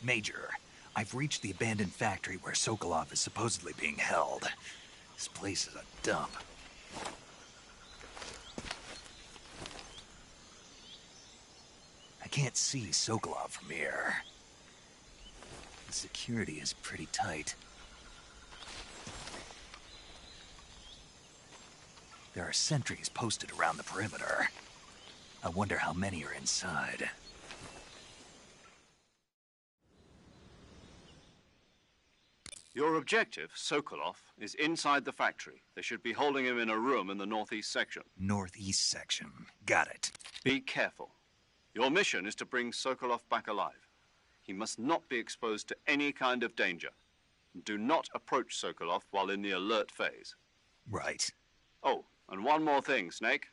Major, I've reached the abandoned factory where Sokolov is supposedly being held. This place is a dump. I can't see Sokolov from here. The security is pretty tight. There are sentries posted around the perimeter. I wonder how many are inside. Your objective, Sokolov, is inside the factory. They should be holding him in a room in the northeast section. Northeast section. Got it. Be careful. Your mission is to bring Sokolov back alive. He must not be exposed to any kind of danger. Do not approach Sokolov while in the alert phase. Right. Oh, and one more thing, Snake.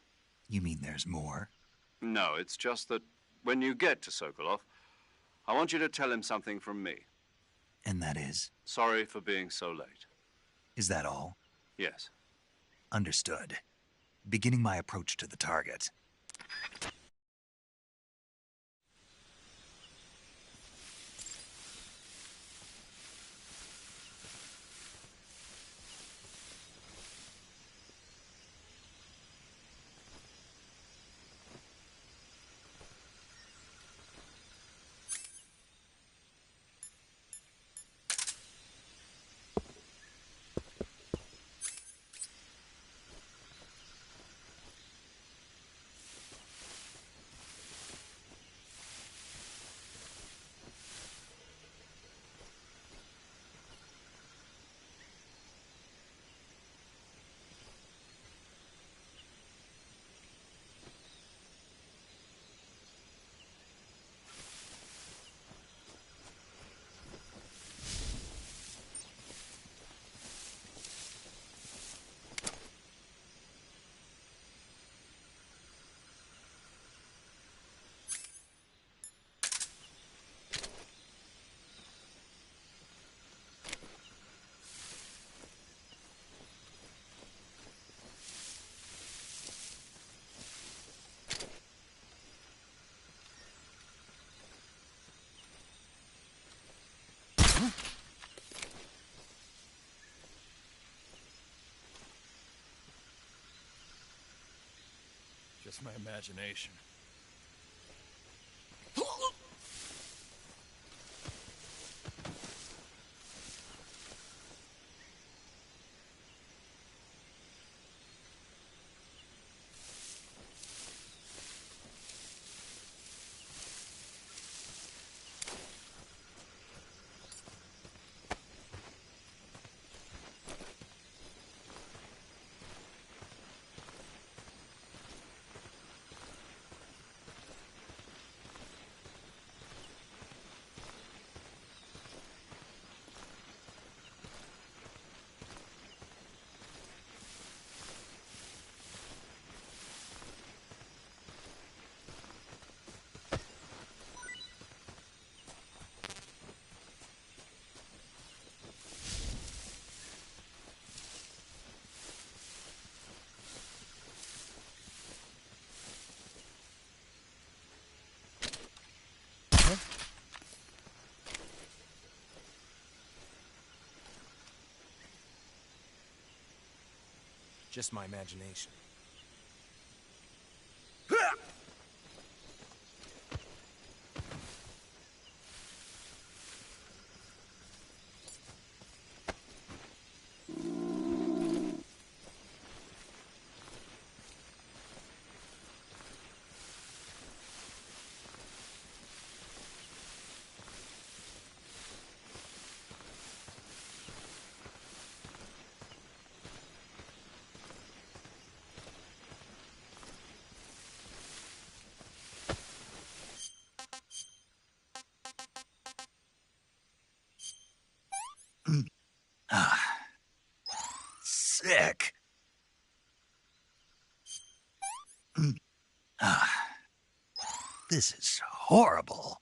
You mean there's more? No, it's just that when you get to Sokolov, I want you to tell him something from me. And that is? Sorry for being so late. Is that all? Yes. Understood. Beginning my approach to the target. Just my imagination. Just my imagination. Sick. This is horrible.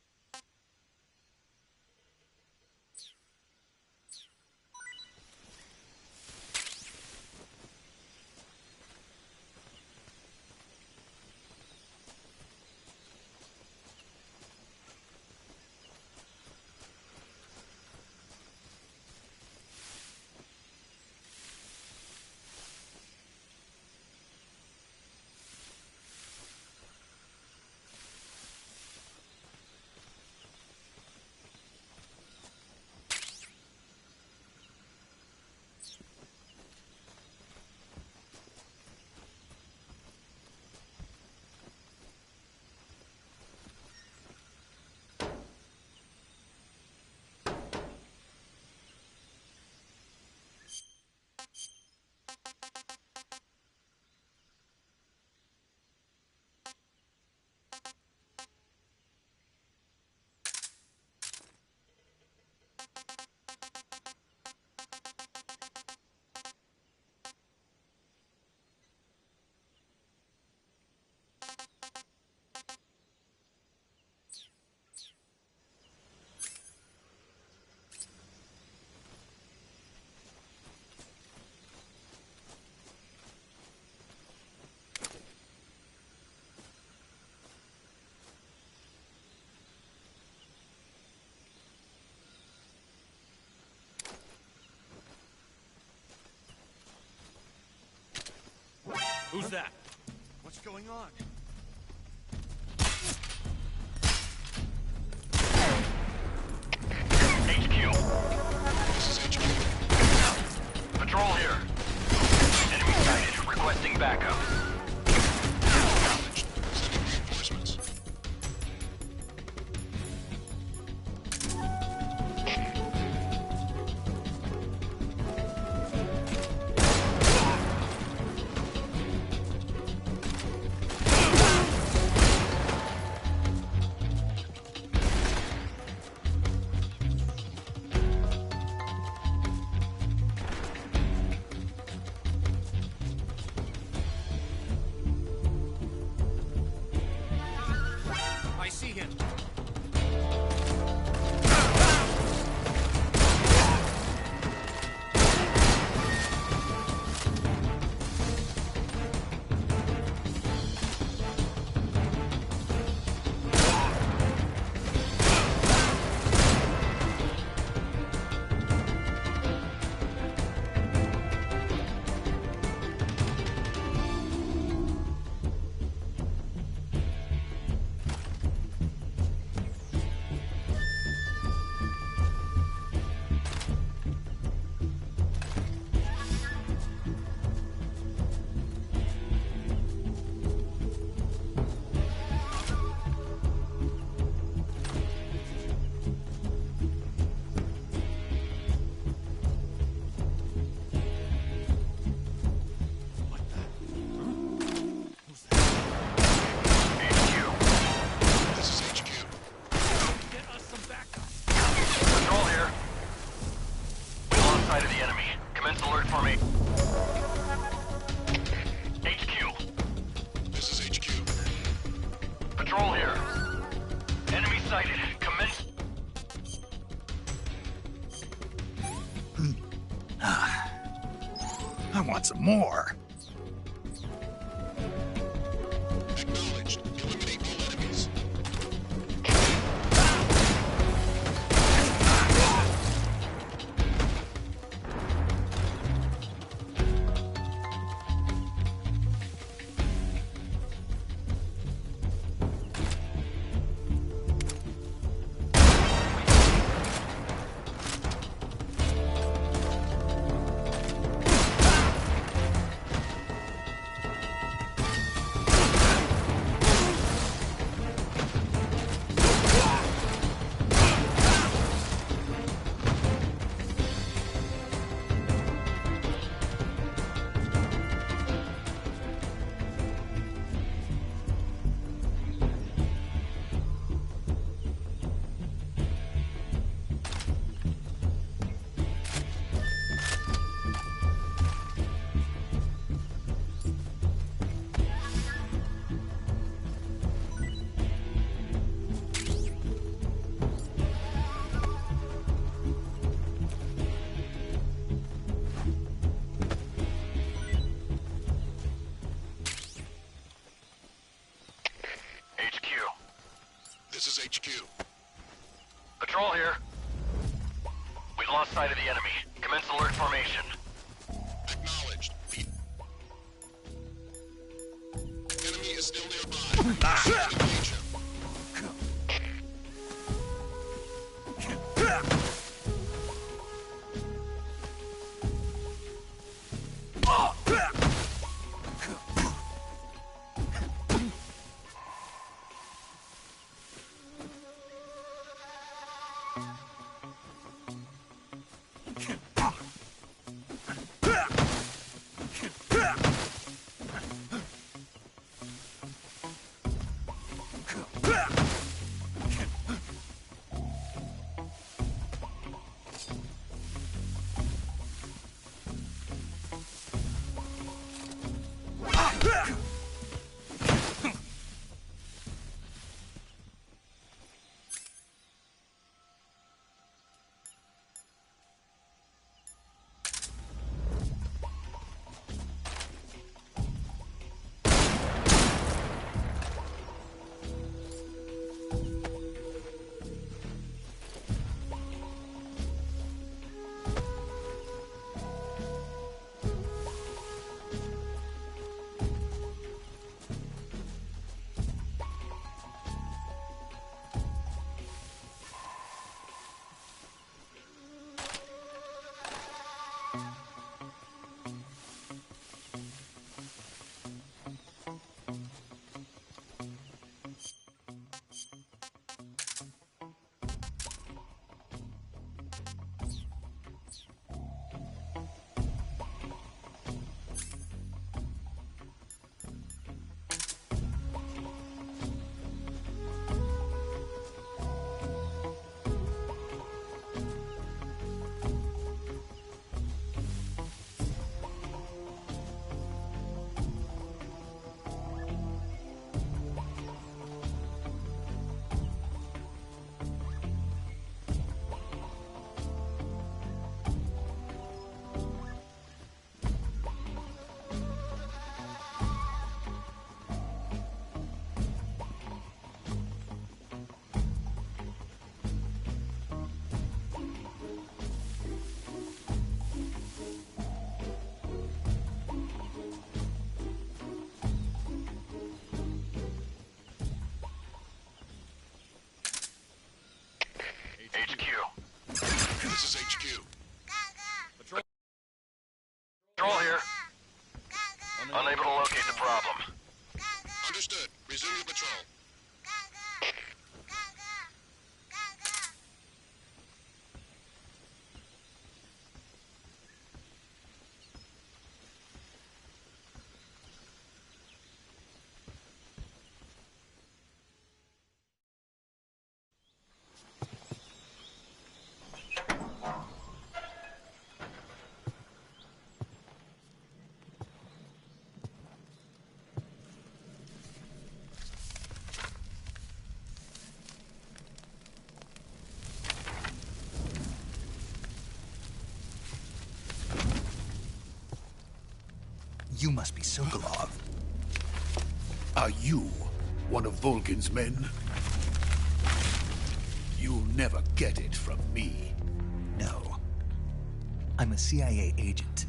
Who's that? What's going on? HQ. This is HQ. Patrol here. Enemy sighted. Requesting backup. Acknowledged. Sending reinforcements. I see him. Patrol here. Enemy sighted. Commence. I want some more. Acknowledged. Eliminate all enemies. This is HQ. Patrol here. We've lost sight of the enemy. Commence alert formation. Acknowledged. The enemy is still nearby. Engage him. You must be Sokolov. Are you one of Volgin's men? You'll never get it from me. No. I'm a CIA agent.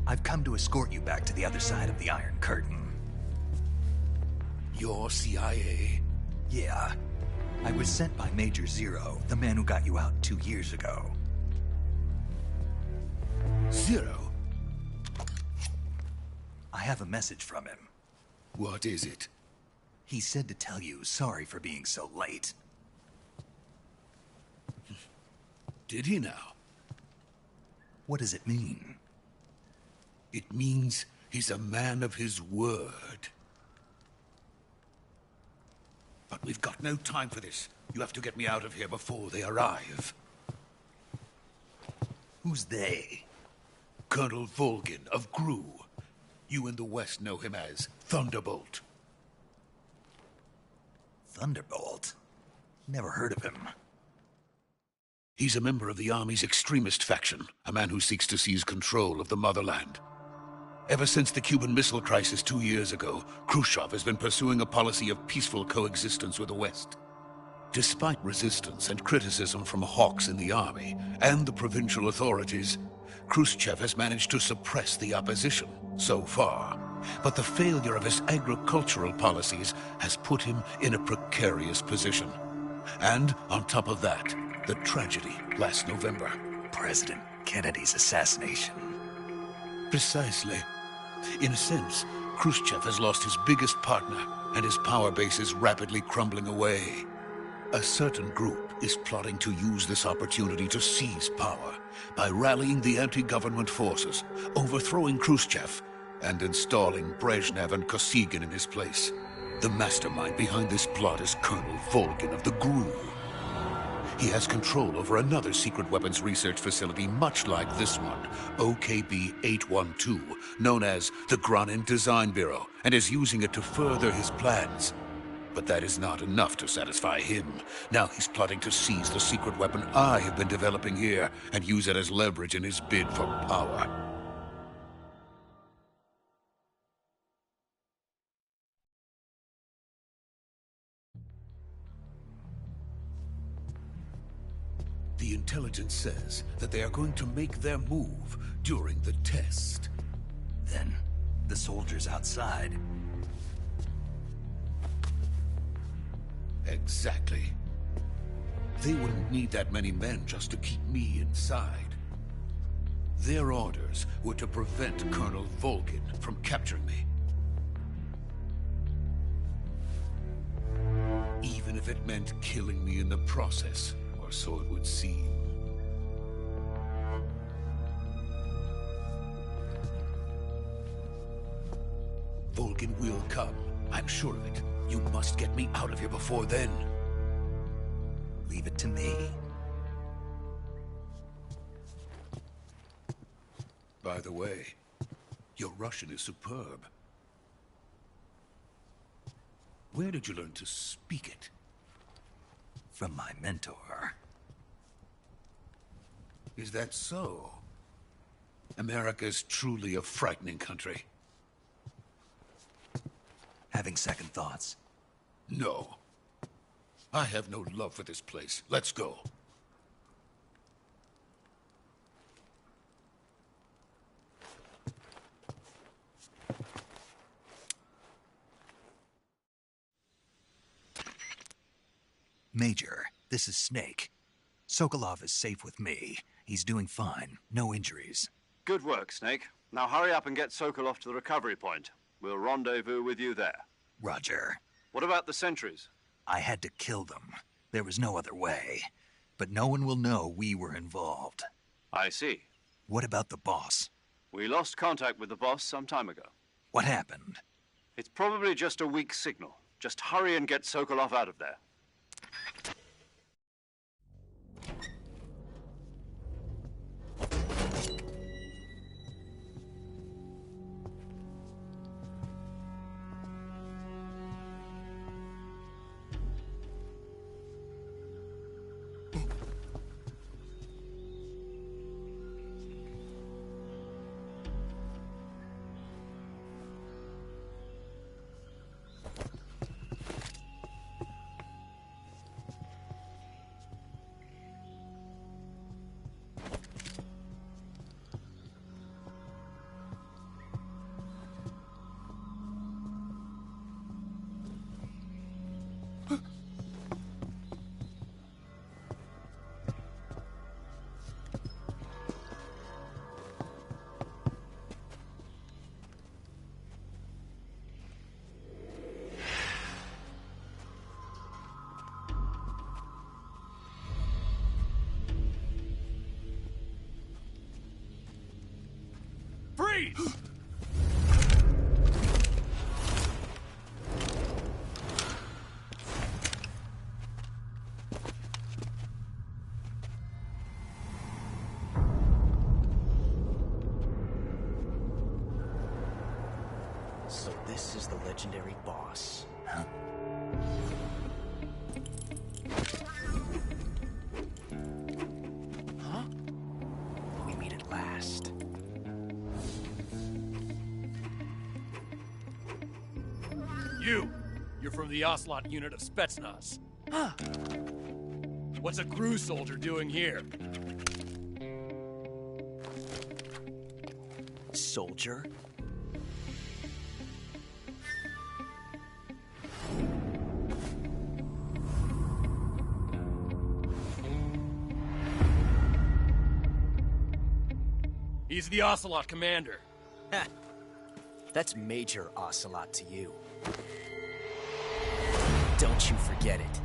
I've come to escort you back to the other side of the Iron Curtain. You're CIA? Yeah. I was sent by Major Zero, the man who got you out 2 years ago. Zero? I have a message from him. What is it? He said to tell you sorry for being so late. Did he now? What does it mean? It means he's a man of his word. But we've got no time for this. You have to get me out of here before they arrive. Who's they? Colonel Volgin of GRU. You in the West know him as Thunderbolt. Thunderbolt? Never heard of him. He's a member of the Army's extremist faction, a man who seeks to seize control of the motherland. Ever since the Cuban Missile Crisis 2 years ago, Khrushchev has been pursuing a policy of peaceful coexistence with the West. Despite resistance and criticism from hawks in the army and the provincial authorities, Khrushchev has managed to suppress the opposition so far. But the failure of his agricultural policies has put him in a precarious position. And on top of that, the tragedy last November. President Kennedy's assassination. Precisely. In a sense, Khrushchev has lost his biggest partner, and his power base is rapidly crumbling away. A certain group is plotting to use this opportunity to seize power by rallying the anti-government forces, overthrowing Khrushchev, and installing Brezhnev and Kosygin in his place. The mastermind behind this plot is Colonel Volgin of the GRU. He has control over another secret weapons research facility much like this one, OKB-812, known as the Granin Design Bureau, and is using it to further his plans. But that is not enough to satisfy him. Now he's plotting to seize the secret weapon I have been developing here and use it as leverage in his bid for power. The intelligence says that they are going to make their move during the test. Then, the soldiers outside. Exactly. They wouldn't need that many men just to keep me inside. Their orders were to prevent Colonel Volgin from capturing me. Even if it meant killing me in the process. Or so it would seem. Volgin will come. I'm sure of it. You must get me out of here before then. Leave it to me. By the way, your Russian is superb. Where did you learn to speak it? From my mentor. Is that so? America's truly a frightening country. Having second thoughts? No. I have no love for this place. Let's go. Major, this is Snake. Sokolov is safe with me. He's doing fine. No injuries. Good work, Snake. Now hurry up and get Sokolov to the recovery point. We'll rendezvous with you there. Roger. What about the sentries? I had to kill them. There was no other way. But no one will know we were involved. I see. What about the boss? We lost contact with the boss some time ago. What happened? It's probably just a weak signal. Just hurry and get Sokolov out of there. Freeze! So this is the legendary boss. Huh? Huh? We meet at last. You're from the Ocelot unit of Spetsnaz. Huh. What's a crew soldier doing here? Soldier? He's the Ocelot commander. Ha! That's Major Ocelot to you. Don't you forget it.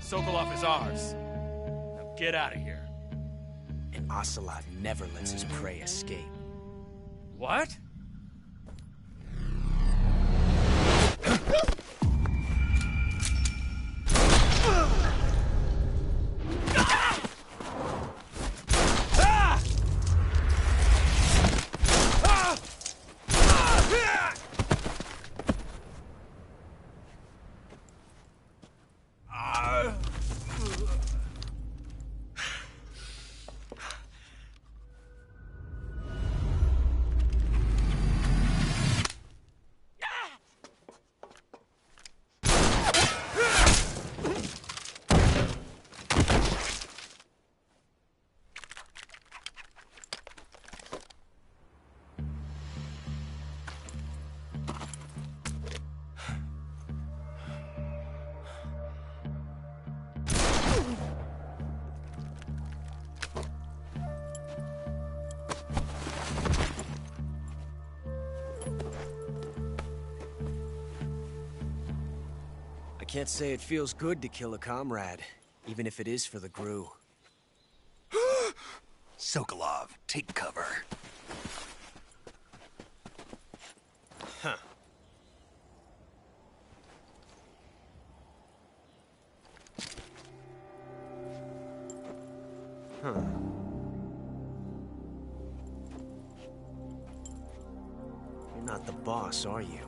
Sokolov is ours. Now get out of here. And Ocelot never lets his prey escape. What? I can't say it feels good to kill a comrade, even if it is for the Gru. Sokolov, take cover. Huh. Huh. You're not the boss, are you?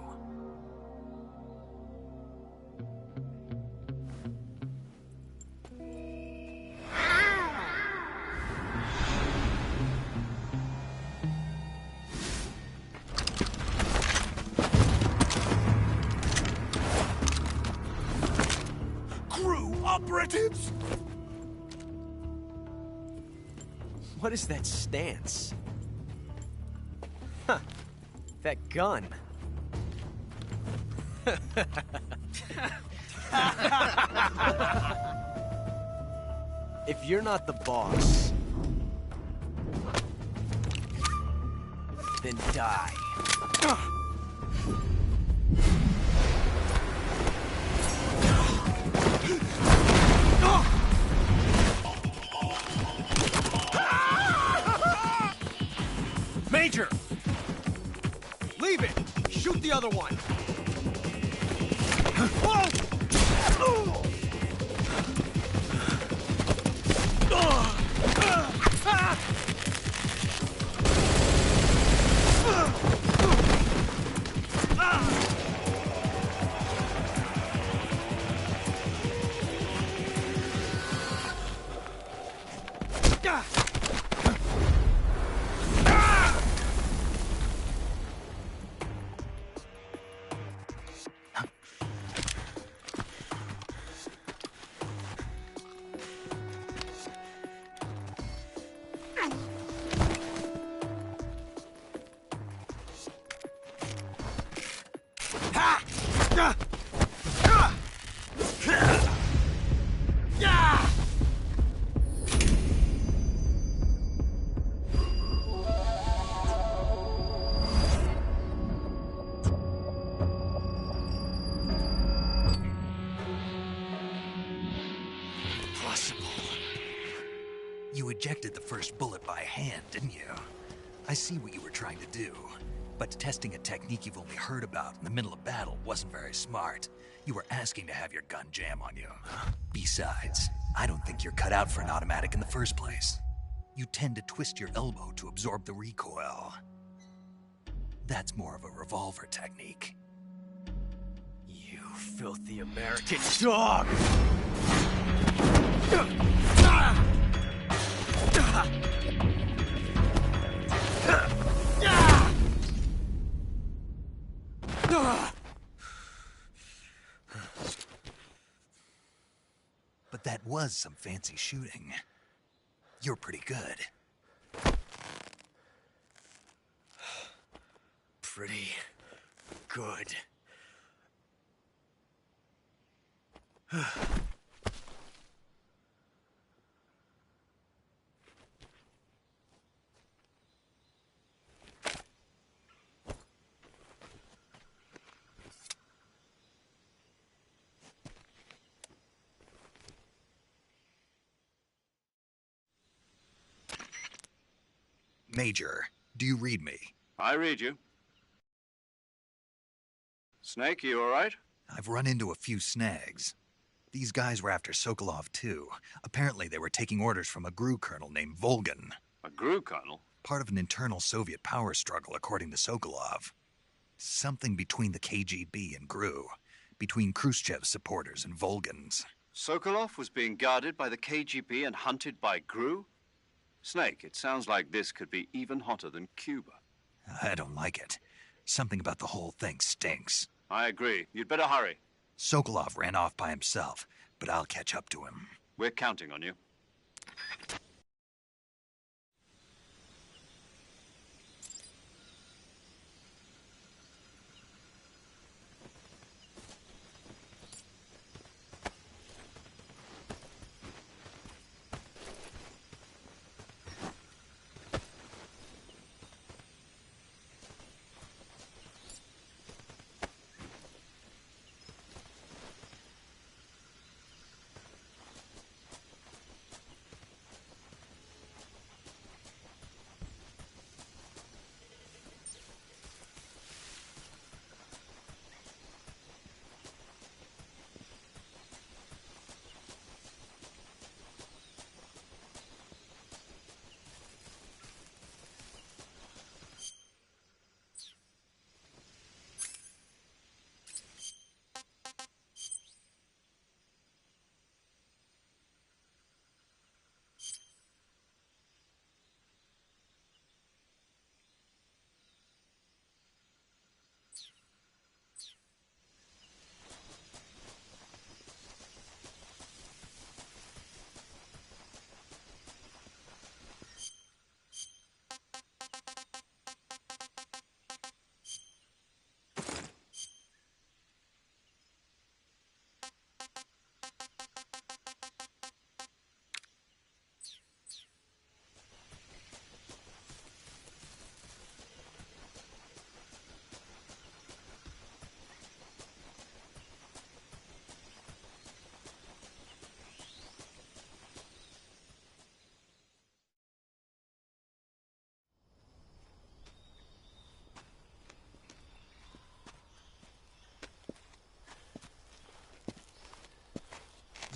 Operatives! What is that stance? Huh. That gun. If you're not the boss, then die. Major! Leave it! Shoot the other one! ejected the first bullet by hand, didn't you? I see what you were trying to do, but testing a technique you've only heard about in the middle of battle wasn't very smart. You were asking to have your gun jam on you. Besides, I don't think you're cut out for an automatic in the first place. You tend to twist your elbow to absorb the recoil. That's more of a revolver technique. You filthy American dog! But that was some fancy shooting. You're pretty good. Pretty good. Major, do you read me? I read you. Snake, you all right? I've run into a few snags. These guys were after Sokolov, too. Apparently they were taking orders from a GRU colonel named Volgin. A GRU colonel? Part of an internal Soviet power struggle, according to Sokolov. Something between the KGB and GRU. Between Khrushchev's supporters and Volgin's. Sokolov was being guarded by the KGB and hunted by GRU? Snake, it sounds like this could be even hotter than Cuba. I don't like it. Something about the whole thing stinks. I agree. You'd better hurry. Sokolov ran off by himself, but I'll catch up to him. We're counting on you.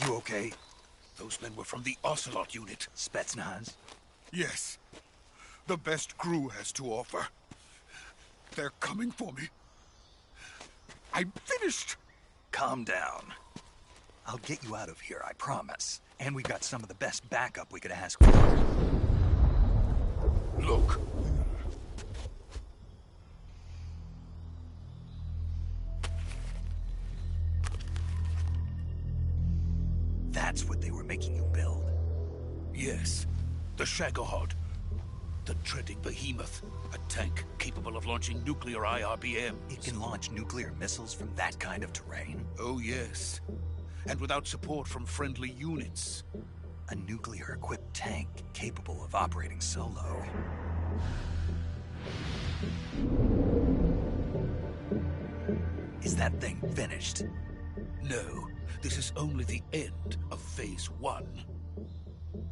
You okay? Those men were from the Ocelot unit. Spetsnaz? Yes. The best GRU has to offer. They're coming for me. I'm finished. Calm down. I'll get you out of here, I promise. And we got some of the best backup we could ask for. Look. That's what they were making you build. Yes. The Shagohod. The dreaded behemoth. A tank capable of launching nuclear IRBMs. It can launch nuclear missiles from that kind of terrain? Oh, yes. And without support from friendly units. A nuclear-equipped tank capable of operating solo. Is that thing finished? No, this is only the end of Phase 1.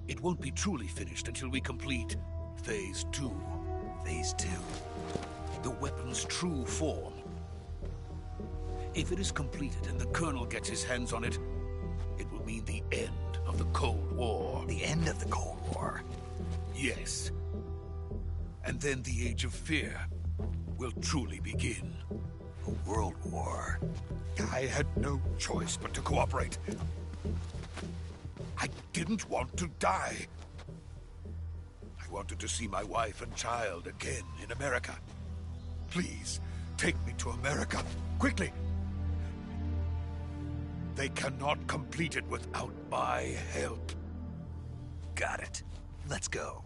It won't be truly finished until we complete Phase 2. Phase 2. The weapon's true form. If it is completed and the Colonel gets his hands on it, it will mean the end of the Cold War. The end of the Cold War? Yes. And then the Age of Fear will truly begin. A world war. I had no choice but to cooperate. I didn't want to die. I wanted to see my wife and child again in America. Please, take me to America, quickly. They cannot complete it without my help. Got it. Let's go.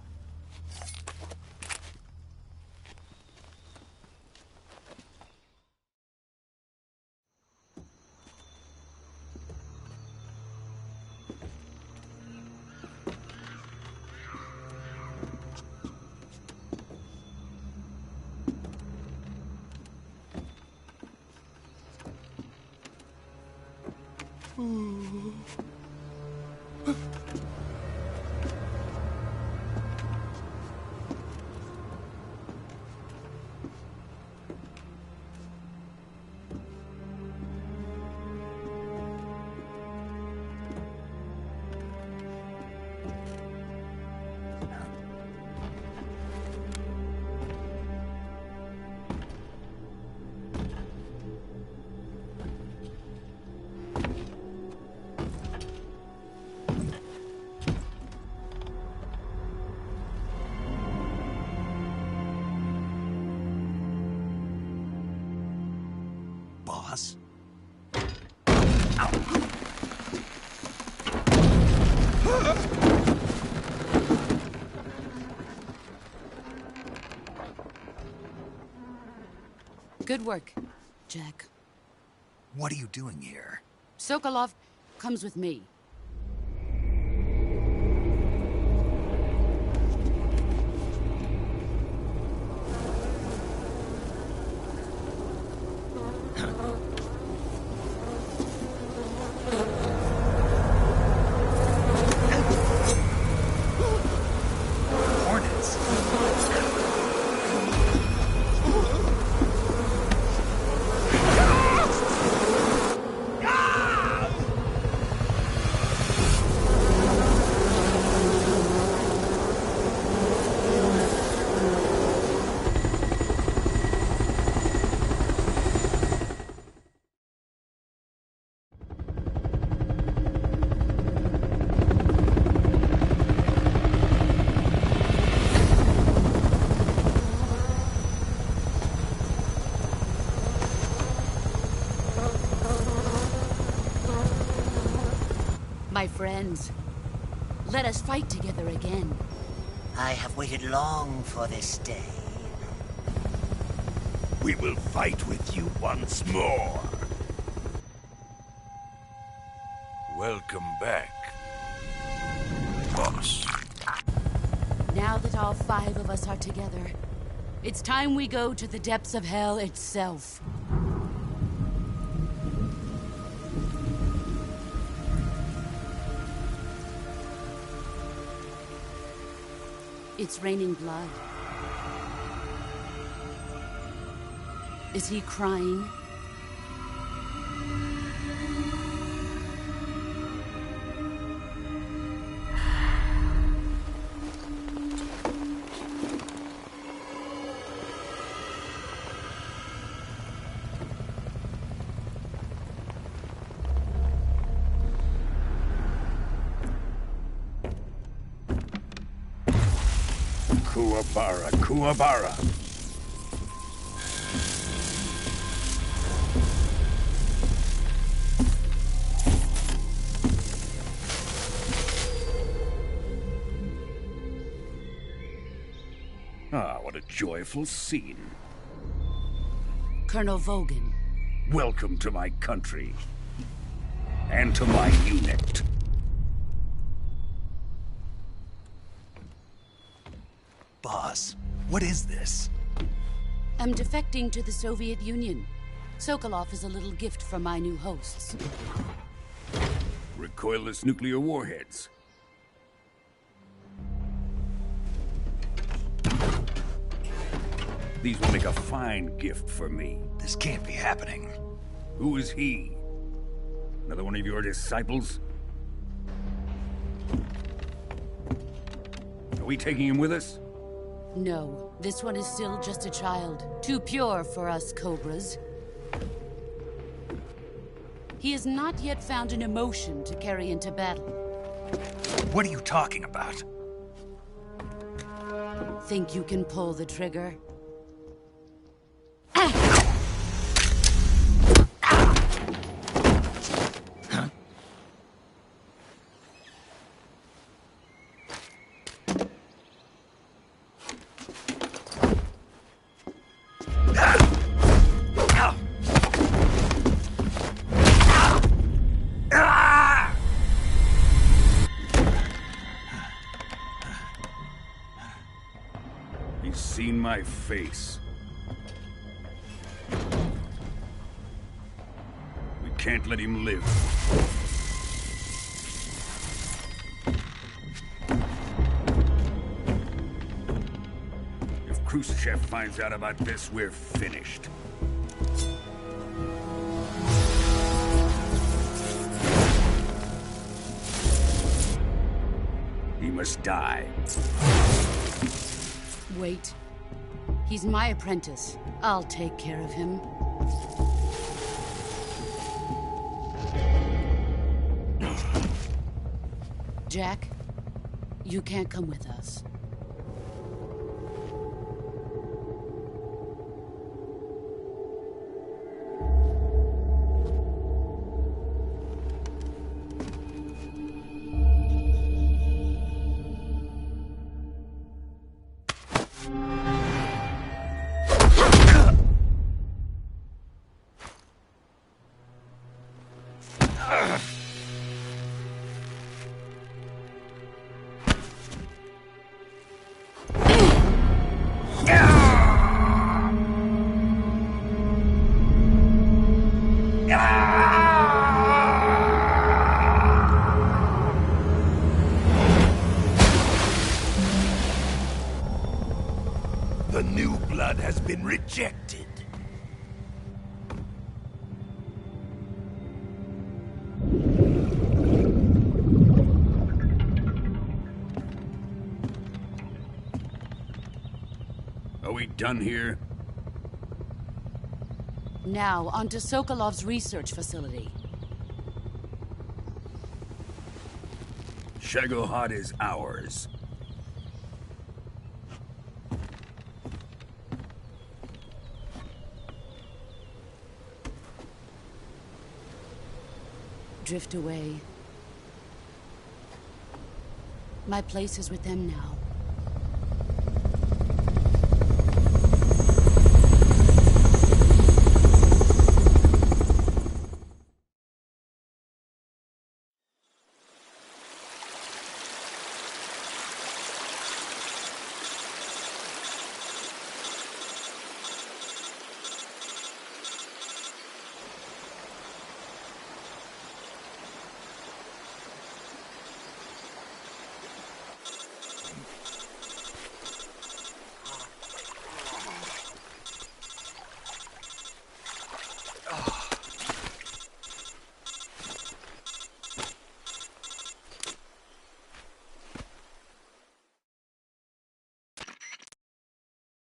Boss? Good work, Jack. What are you doing here? Sokolov comes with me. Hornets? My friends, let us fight together again. I have waited long for this day. We will fight with you once more. Welcome back, boss. Now that all 5 of us are together, it's time we go to the depths of hell itself. It's raining blood. Is he crying? Kuwabara, Kuwabara. Ah, what a joyful scene. Colonel Vogan. Welcome to my country. And to my unit. Boss, what is this? I'm defecting to the Soviet Union. Sokolov is a little gift from my new hosts. Recoilless nuclear warheads. These will make a fine gift for me. This can't be happening. Who is he? Another one of your disciples? Are we taking him with us? No, this one is still just a child. Too pure for us Cobras. He has not yet found an emotion to carry into battle. What are you talking about? Think you can pull the trigger? He's seen my face. We can't let him live. If Khrushchev finds out about this, we're finished. He must die. Wait. He's my apprentice. I'll take care of him. Jack, you can't come with us. The new blood has been rejected. Are we done here? Now, onto Sokolov's research facility. Shagohod is ours. Drift away. My place is with them now.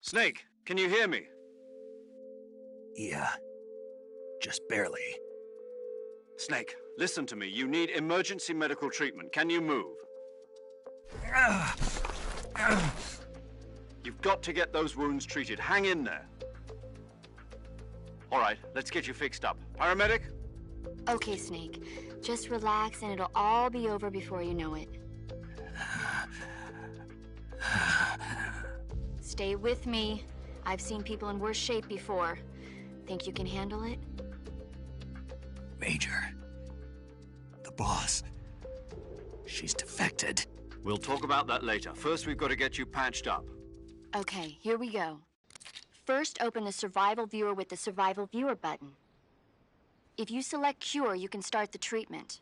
Snake, can you hear me? Yeah. Just barely. Snake, listen to me. You need emergency medical treatment. Can you move? You've got to get those wounds treated. Hang in there. All right, let's get you fixed up. Paramedic? Okay, Snake. Just relax and it'll all be over before you know it. Stay with me. I've seen people in worse shape before. Think you can handle it? Major. The boss. She's defected. We'll talk about that later. First, we've got to get you patched up. Okay, here we go. First, open the Survival Viewer with the Survival Viewer button. If you select Cure, you can start the treatment.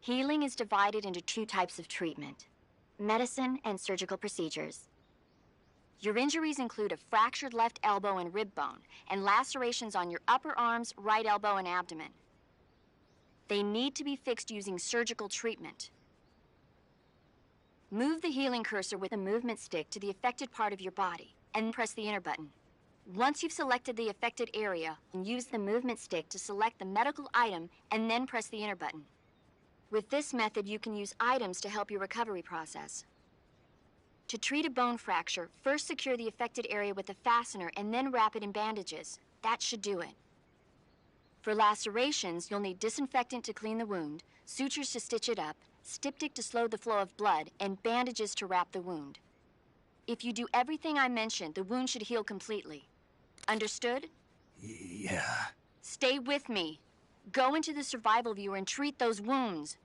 Healing is divided into two types of treatment: medicine and surgical procedures. Your injuries include a fractured left elbow and rib bone, and lacerations on your upper arms, right elbow, and abdomen. They need to be fixed using surgical treatment. Move the healing cursor with a movement stick to the affected part of your body, and press the enter button. Once you've selected the affected area, use the movement stick to select the medical item, and then press the enter button. With this method, you can use items to help your recovery process. To treat a bone fracture, first secure the affected area with a fastener and then wrap it in bandages. That should do it. For lacerations, you'll need disinfectant to clean the wound, sutures to stitch it up, styptic to slow the flow of blood, and bandages to wrap the wound. If you do everything I mentioned, the wound should heal completely. Understood? Yeah. Stay with me. Go into the survival viewer and treat those wounds.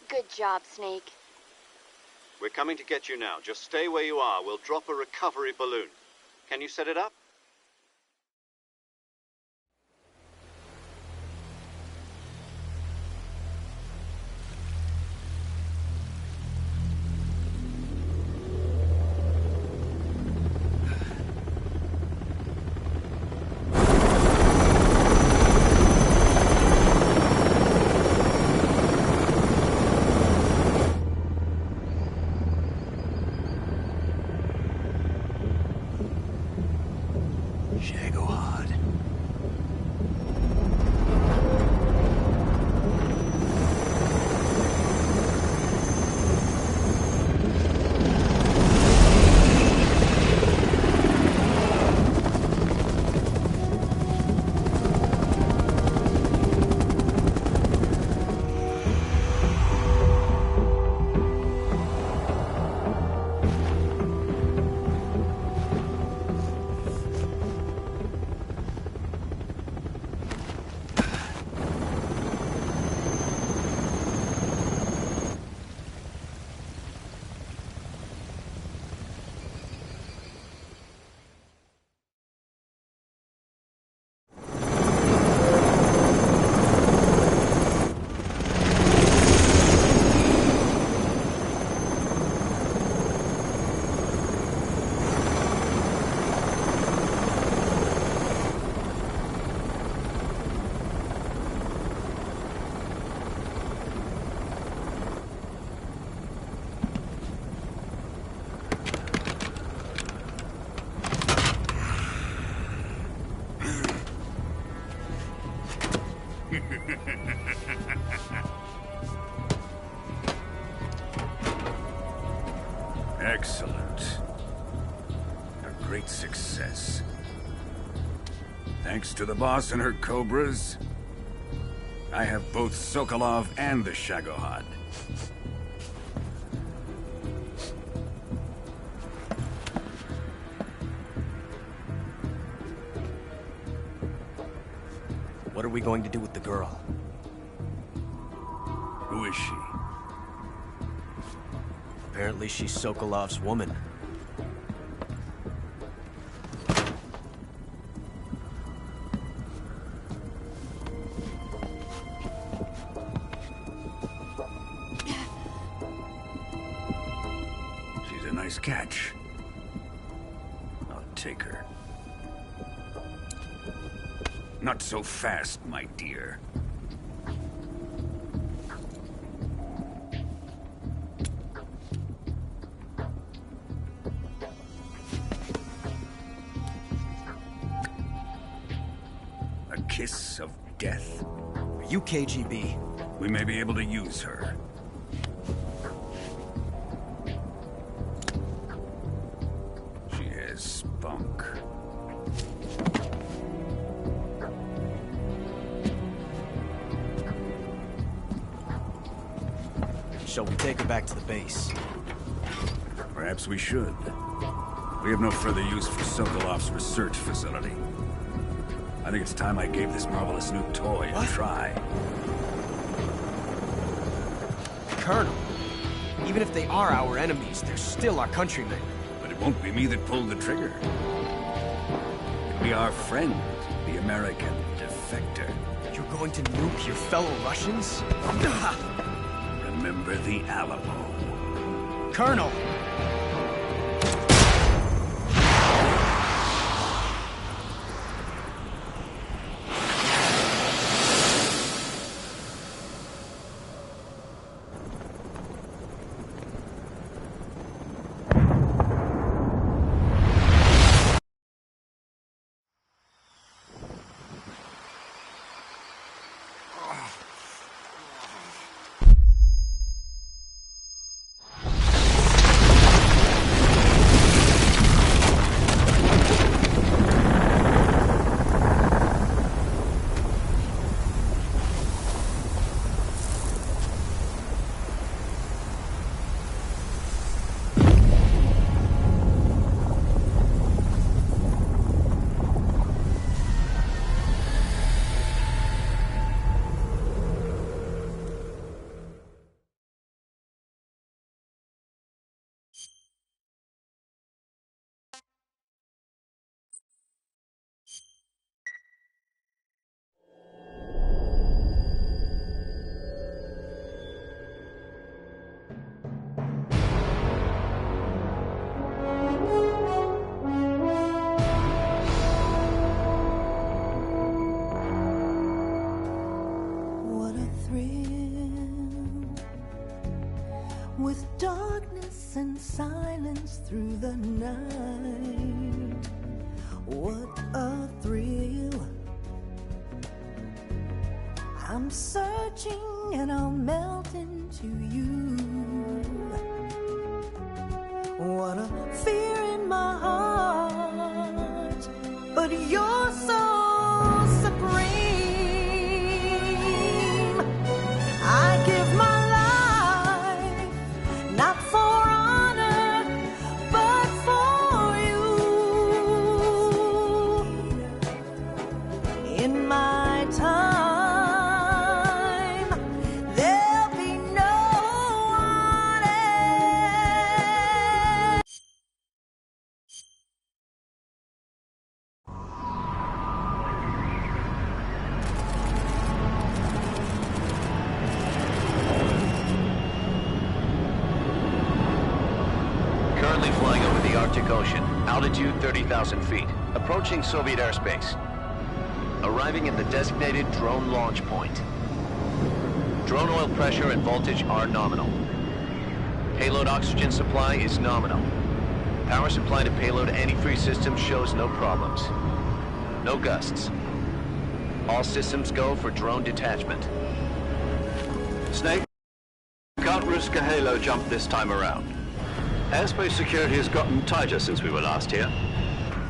Good job, Snake. We're coming to get you now. Just stay where you are. We'll drop a recovery balloon. Can you set it up? Excellent. A great success. Thanks to the boss and her cobras, I have both Sokolov and the Shagohod. What are we going to do with the girl? Who is she? Apparently she's Sokolov's woman. She's a nice catch. I'll take her. Not so fast, my dear. A kiss of death? Are you KGB? We may be able to use her. She has spunk. Shall we take her back to the base? Perhaps we should. We have no further use for Sokolov's research facility. I think it's time I gave this marvelous new toy a try. Colonel, even if they are our enemies, they're still our countrymen. But it won't be me that pulled the trigger. It'll be our friend, the American defector. You're going to nuke your fellow Russians? Remember the Alamo. Colonel! With darkness and silence through the night. What a thrill. I'm searching and I'll melt into you. What a fear in my heart, but you're so supreme. I give my not for honor, but for you. In my time, there'll be no one else. Currently flying over the Arctic Ocean, altitude 30,000 feet, approaching Soviet airspace. Arriving at the designated drone launch point. Drone oil pressure and voltage are nominal. Payload oxygen supply is nominal. Power supply to payload antifreeze system shows no problems. No gusts. All systems go for drone detachment. Snake, can't risk a halo jump this time around. Airspace security has gotten tighter since we were last here.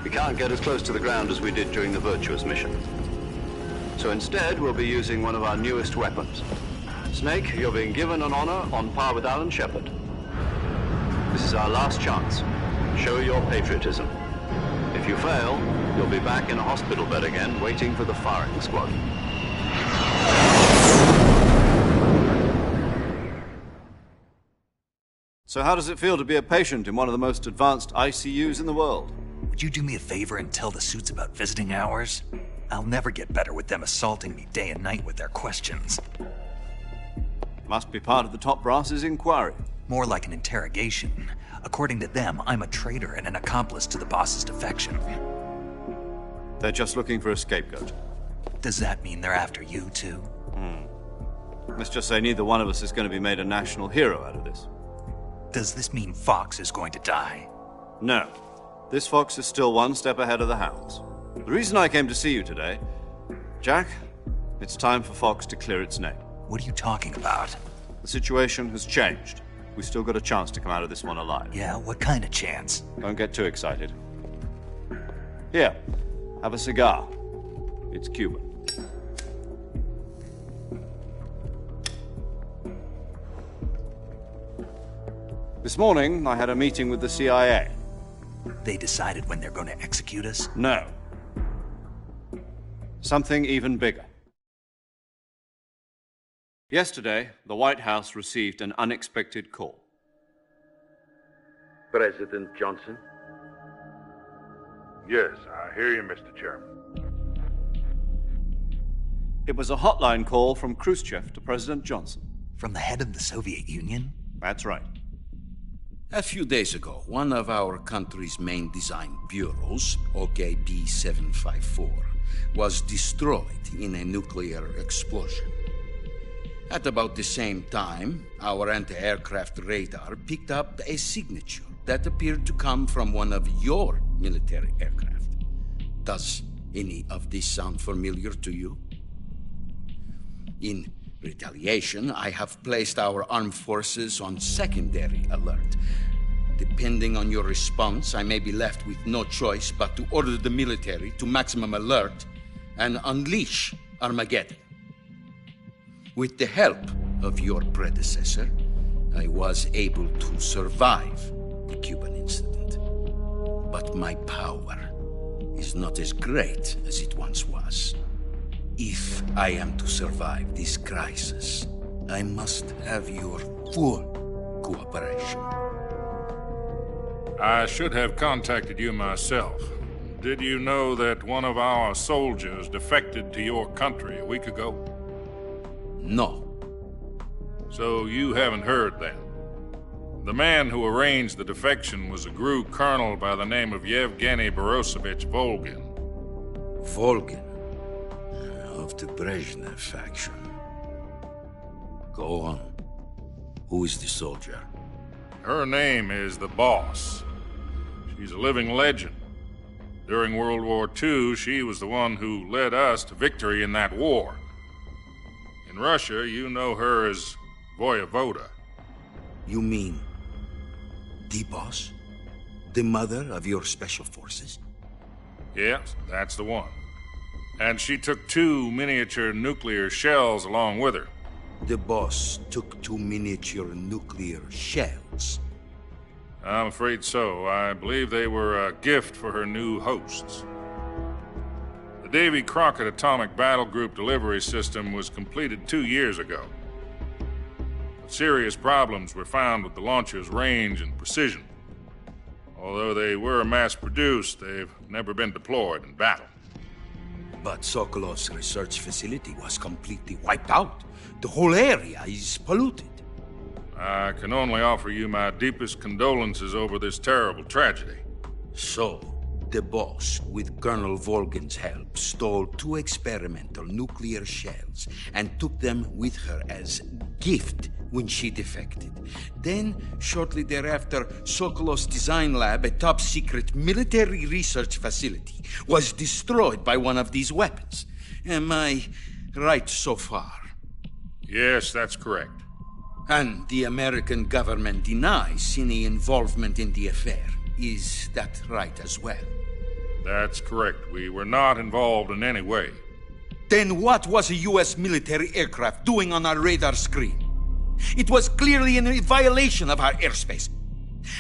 We can't get as close to the ground as we did during the Virtuous mission. So instead, we'll be using one of our newest weapons. Snake, you're being given an honor on par with Alan Shepard. This is our last chance. Show your patriotism. If you fail, you'll be back in a hospital bed again, waiting for the firing squad. So how does it feel to be a patient in one of the most advanced ICUs in the world? Would you do me a favor and tell the suits about visiting hours? I'll never get better with them assaulting me day and night with their questions. Must be part of the top brass's inquiry. More like an interrogation. According to them, I'm a traitor and an accomplice to the boss's defection. They're just looking for a scapegoat. Does that mean they're after you, too? Let's just say neither one of us is going to be made a national hero out of this. Does this mean Fox is going to die? No. This Fox is still one step ahead of the Hounds. The reason I came to see you today, Jack, it's time for Fox to clear its name. What are you talking about? The situation has changed. We've still got a chance to come out of this one alive. Yeah, what kind of chance? Don't get too excited. Here, have a cigar. It's Cuban. This morning, I had a meeting with the CIA. They decided when they're going to execute us? No. Something even bigger. Yesterday, the White House received an unexpected call. President Johnson? Yes, I hear you, Mr. Chairman. It was a hotline call from Khrushchev to President Johnson. From the head of the Soviet Union? That's right. A few days ago, one of our country's main design bureaus, OKB 754, was destroyed in a nuclear explosion. At about the same time, our anti-aircraft radar picked up a signature that appeared to come from one of your military aircraft. Does any of this sound familiar to you? In retaliation, I have placed our armed forces on secondary alert. Depending on your response, I may be left with no choice but to order the military to maximum alert and unleash Armageddon. With the help of your predecessor, I was able to survive the Cuban incident. But my power is not as great as it once was. If I am to survive this crisis, I must have your full cooperation. I should have contacted you myself. Did you know that one of our soldiers defected to your country a week ago? No. So you haven't heard then. The man who arranged the defection was a GRU colonel by the name of Yevgeny Borosovich Volgin. Volgin? Of the Brezhnev faction. Go on. Who is the soldier? Her name is the Boss. She's a living legend. During World War II, she was the one who led us to victory in that war. In Russia, you know her as Voyevoda. You mean the Boss? The mother of your special forces? Yes, that's the one. And she took 2 miniature nuclear shells along with her. The Boss took 2 miniature nuclear shells? I'm afraid so. I believe they were a gift for her new hosts. The Davy Crockett Atomic Battle Group delivery system was completed 2 years ago. But serious problems were found with the launcher's range and precision. Although they were mass-produced, they've never been deployed in battle. But Sokolov's research facility was completely wiped out. The whole area is polluted. I can only offer you my deepest condolences over this terrible tragedy. So, the Boss, with Colonel Volgin's help, stole 2 experimental nuclear shells and took them with her as gift when she defected. Then, shortly thereafter, Sokolov's design lab, a top-secret military research facility, was destroyed by one of these weapons. Am I right so far? Yes, that's correct. And the American government denies any involvement in the affair. Is that right as well? That's correct. We were not involved in any way. Then what was a U.S. military aircraft doing on our radar screen? It was clearly in violation of our airspace.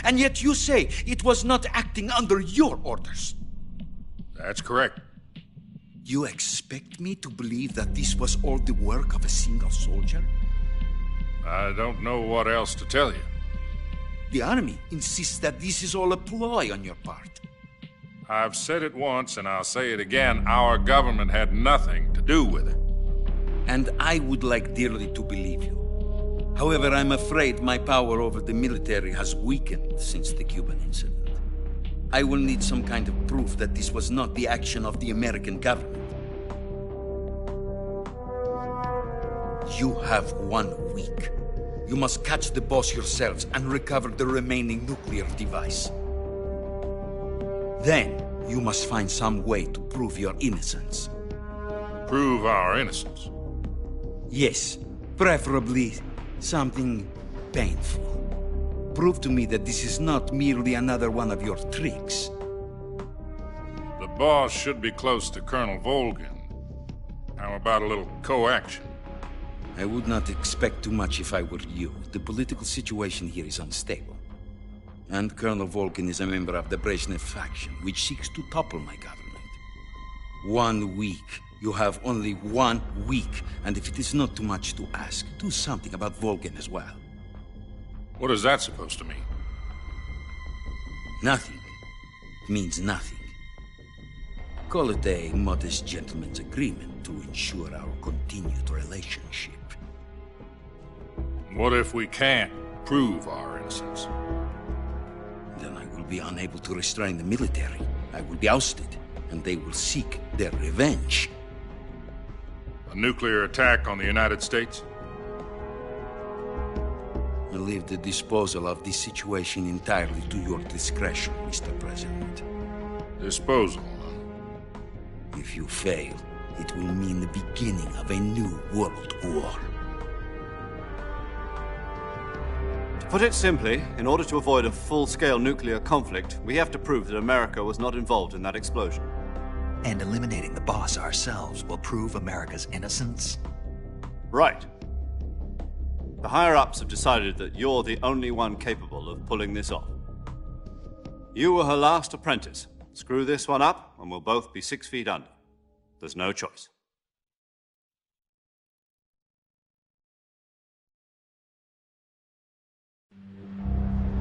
And yet you say it was not acting under your orders. That's correct. You expect me to believe that this was all the work of a single soldier? I don't know what else to tell you. The army insists that this is all a ploy on your part. I've said it once, and I'll say it again. Our government had nothing to do with it. And I would like dearly to believe you. However, I'm afraid my power over the military has weakened since the Cuban incident. I will need some kind of proof that this was not the action of the American government. You have 1 week. You must catch the boss yourselves and recover the remaining nuclear device. Then, you must find some way to prove your innocence. Prove our innocence? Yes, preferably something painful. Prove to me that this is not merely another one of your tricks. The boss should be close to Colonel Volgin. How about a little coaction? I would not expect too much if I were you. The political situation here is unstable. And Colonel Volgin is a member of the Brezhnev faction, which seeks to topple my government. 1 week. You have only 1 week, and if it is not too much to ask, do something about Volgin as well. What is that supposed to mean? Nothing. It means nothing. Call it a modest gentleman's agreement to ensure our continued relationship. What if we can't prove our innocence? Then I will be unable to restrain the military. I will be ousted, and they will seek their revenge. A nuclear attack on the United States? I leave the disposal of this situation entirely to your discretion, Mr. President. Disposal? If you fail, it will mean the beginning of a new world war. To put it simply, in order to avoid a full-scale nuclear conflict, we have to prove that America was not involved in that explosion. And eliminating the boss ourselves will prove America's innocence? Right. The higher-ups have decided that you're the only one capable of pulling this off. You were her last apprentice. Screw this one up, and we'll both be 6 feet under. There's no choice.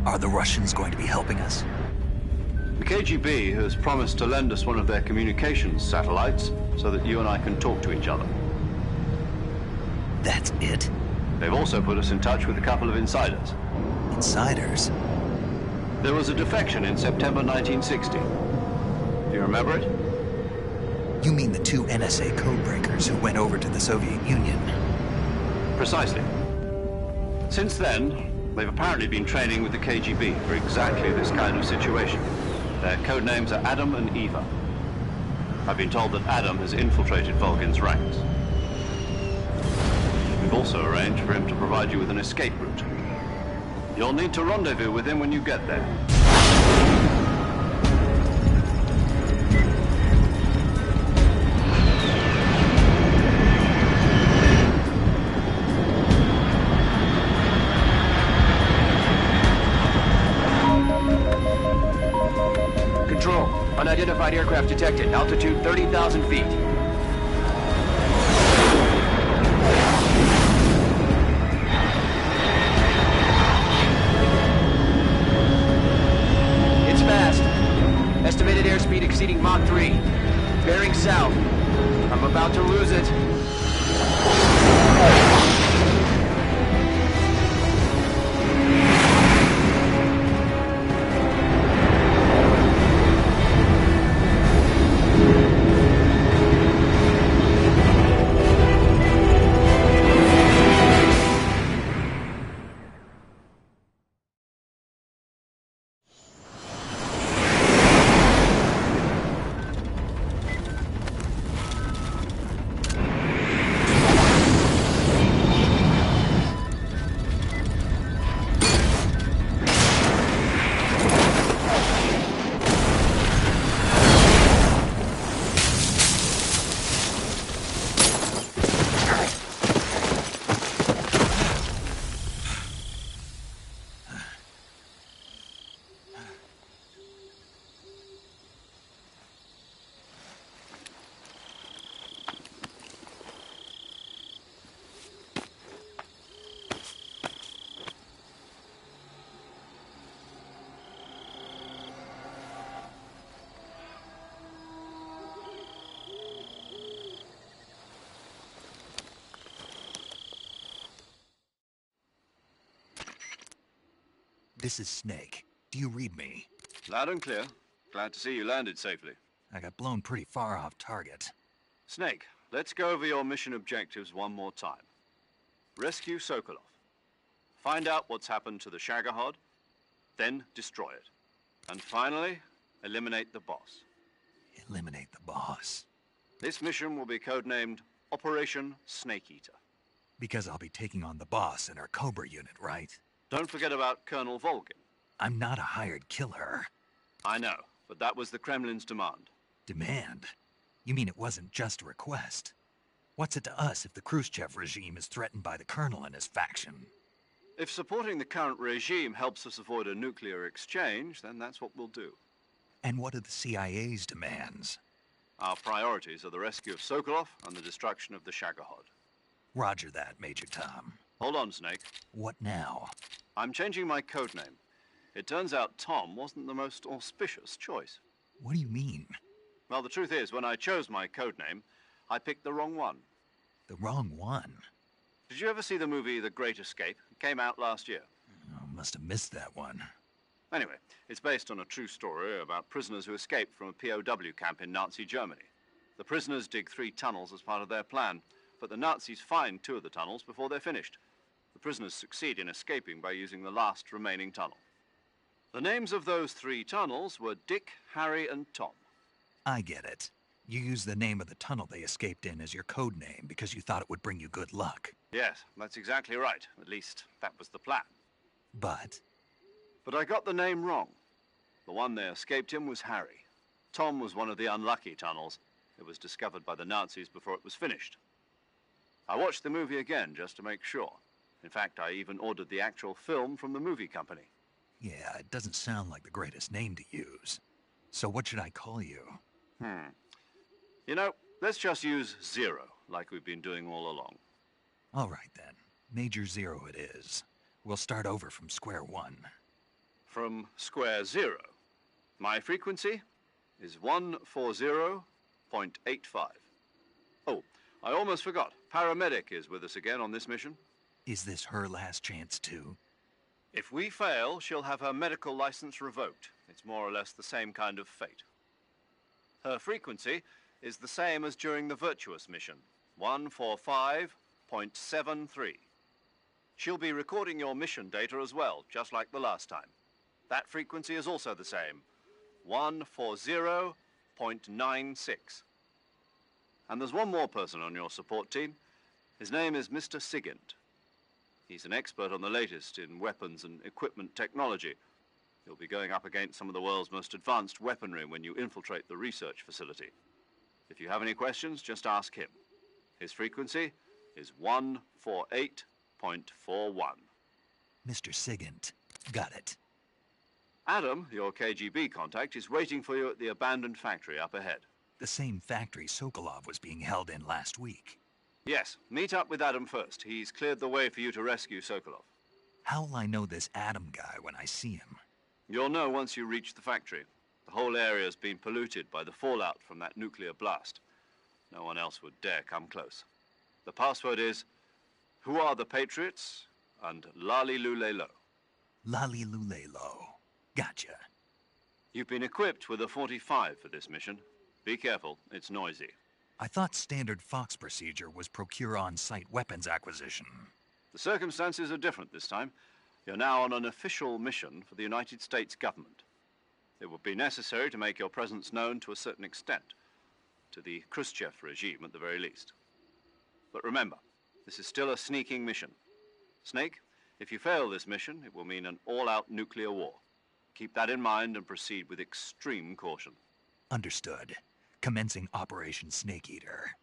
Are the Russians going to be helping us? The KGB has promised to lend us one of their communications satellites so that you and I can talk to each other. That's it? They've also put us in touch with a couple of insiders. Insiders? There was a defection in September 1960. Do you remember it? You mean the 2 NSA codebreakers who went over to the Soviet Union? Precisely. Since then, they've apparently been training with the KGB for exactly this kind of situation. Their code names are Adam and Eva. I've been told that Adam has infiltrated Volgin's ranks. We've also arranged for him to provide you with an escape route. You'll need to rendezvous with him when you get there. Control, unidentified aircraft detected. Altitude 30,000 feet. It's fast. Estimated airspeed exceeding Mach 3. Bearing south. I'm about to lose it. This is Snake. Do you read me? Loud and clear. Glad to see you landed safely. I got blown pretty far off target. Snake, let's go over your mission objectives one more time. Rescue Sokolov. Find out what's happened to the Shagohod, then destroy it. And finally, eliminate the boss. Eliminate the boss. This mission will be codenamed Operation Snake Eater. Because I'll be taking on the boss in our Cobra unit, right? Don't forget about Colonel Volgin. I'm not a hired killer. I know, but that was the Kremlin's demand. Demand? You mean it wasn't just a request? What's it to us if the Khrushchev regime is threatened by the Colonel and his faction? If supporting the current regime helps us avoid a nuclear exchange, then that's what we'll do. And what are the CIA's demands? Our priorities are the rescue of Sokolov and the destruction of the Shagohod. Roger that, Major Tom. Hold on, Snake. What now? I'm changing my codename. It turns out Tom wasn't the most auspicious choice. What do you mean? Well, the truth is, when I chose my codename, I picked the wrong one. The wrong one? Did you ever see the movie The Great Escape? It came out last year. Oh, must have missed that one. Anyway, it's based on a true story about prisoners who escaped from a POW camp in Nazi Germany. The prisoners dig 3 tunnels as part of their plan, but the Nazis find 2 of the tunnels before they're finished. The prisoners succeed in escaping by using the last remaining tunnel. The names of those 3 tunnels were Dick, Harry, and Tom. I get it. You used the name of the tunnel they escaped in as your code name because you thought it would bring you good luck. Yes, that's exactly right. At least, that was the plan. But I got the name wrong. The one they escaped in was Harry. Tom was one of the unlucky tunnels. It was discovered by the Nazis before it was finished. I watched the movie again just to make sure. In fact, I even ordered the actual film from the movie company. yeah, it doesn't sound like the greatest name to use. So what should I call you? You know, let's just use Zero, like we've been doing all along. All right, then. Major Zero it is. We'll start over from square one. From square 0. My frequency is 140.85. Oh, I almost forgot. Paramedic is with us again on this mission. Is this her last chance, too? If we fail, she'll have her medical license revoked. It's more or less the same kind of fate. Her frequency is the same as during the Virtuous mission, 145.73. She'll be recording your mission data as well, just like the last time. That frequency is also the same, 140.96. And there's one more person on your support team. His name is Mr. Sigint. He's an expert on the latest in weapons and equipment technology. You'll be going up against some of the world's most advanced weaponry when you infiltrate the research facility. If you have any questions, just ask him. His frequency is 148.41. Mr. Sigint. Got it. Adam, your KGB contact, is waiting for you at the abandoned factory up ahead. The same factory Sokolov was being held in last week. Yes, meet up with Adam first. He's cleared the way for you to rescue Sokolov. How'll I know this Adam guy when I see him? You'll know once you reach the factory. The whole area's been polluted by the fallout from that nuclear blast. No one else would dare come close. The password is, "Who are the Patriots?" and Lali Lule Lo. Lali Lule Lo. Gotcha. You've been equipped with a 45 for this mission. Be careful, it's noisy. I thought standard Fox procedure was procure on-site weapons acquisition. The circumstances are different this time. You're now on an official mission for the United States government. It would be necessary to make your presence known to a certain extent, to the Khrushchev regime at the very least. But remember, this is still a sneaking mission. Snake, if you fail this mission, it will mean an all-out nuclear war. Keep that in mind and proceed with extreme caution. Understood. Commencing Operation Snake Eater.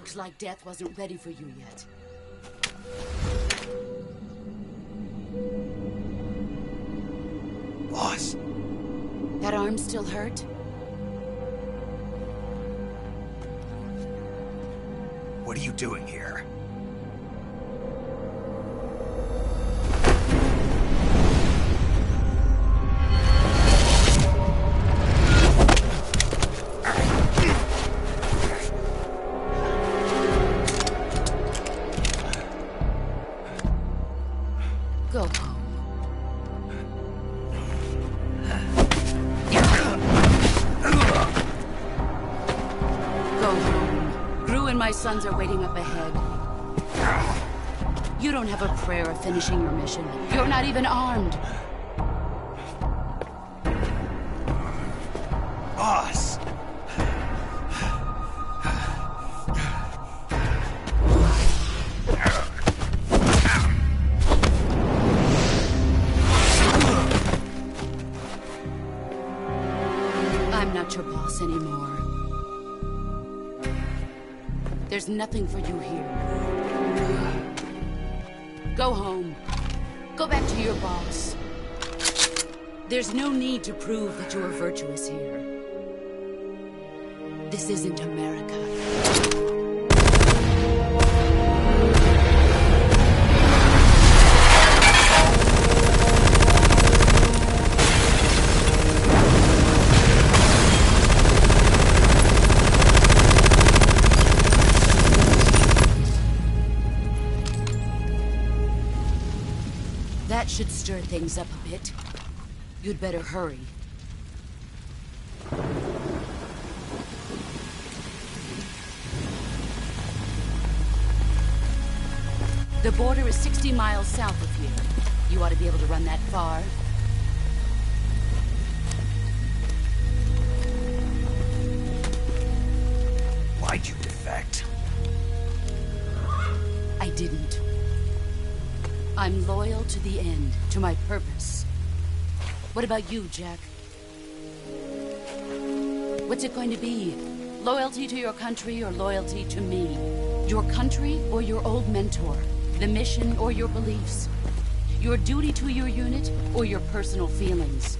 Looked like death wasn't ready for you yet. Boss. That arm still hurt? What are you doing here? Go home. Go home. Gru and my sons are waiting up ahead. You don't have a prayer of finishing your mission. You're not even armed. Boss! I'm not your boss anymore. There's nothing for you here. Go home. Go back to your boss. There's no need to prove that you are virtuous here. This isn't America. That should stir things up a bit. You'd better hurry. The border is 60 miles south of here. You ought to be able to run that far. Why'd you defect? I didn't. I'm loyal to the end, to my purpose. What about you, Jack? What's it going to be? Loyalty to your country or loyalty to me? Your country or your old mentor? The mission or your beliefs? Your duty to your unit or your personal feelings?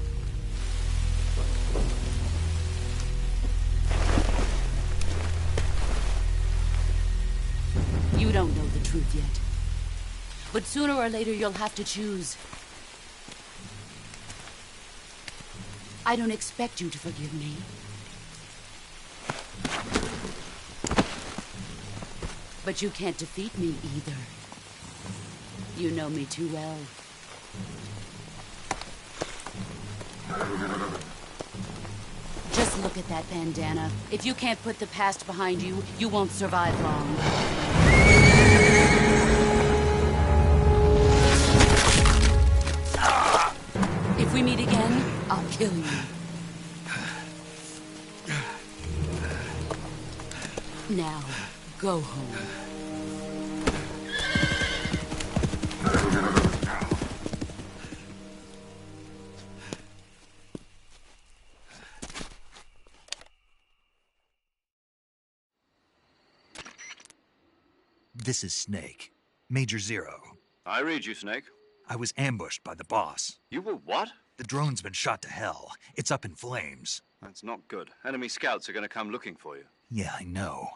You don't know the truth yet. But sooner or later, you'll have to choose. I don't expect you to forgive me. But you can't defeat me either. You know me too well. Just look at that bandana. If you can't put the past behind you, you won't survive long. If we meet again, I'll kill you. Now, go home. This is Snake. Major Zero. I read you, Snake. I was ambushed by the boss. You were what? The drone's been shot to hell. It's up in flames. That's not good. Enemy scouts are going to come looking for you. Yeah, I know.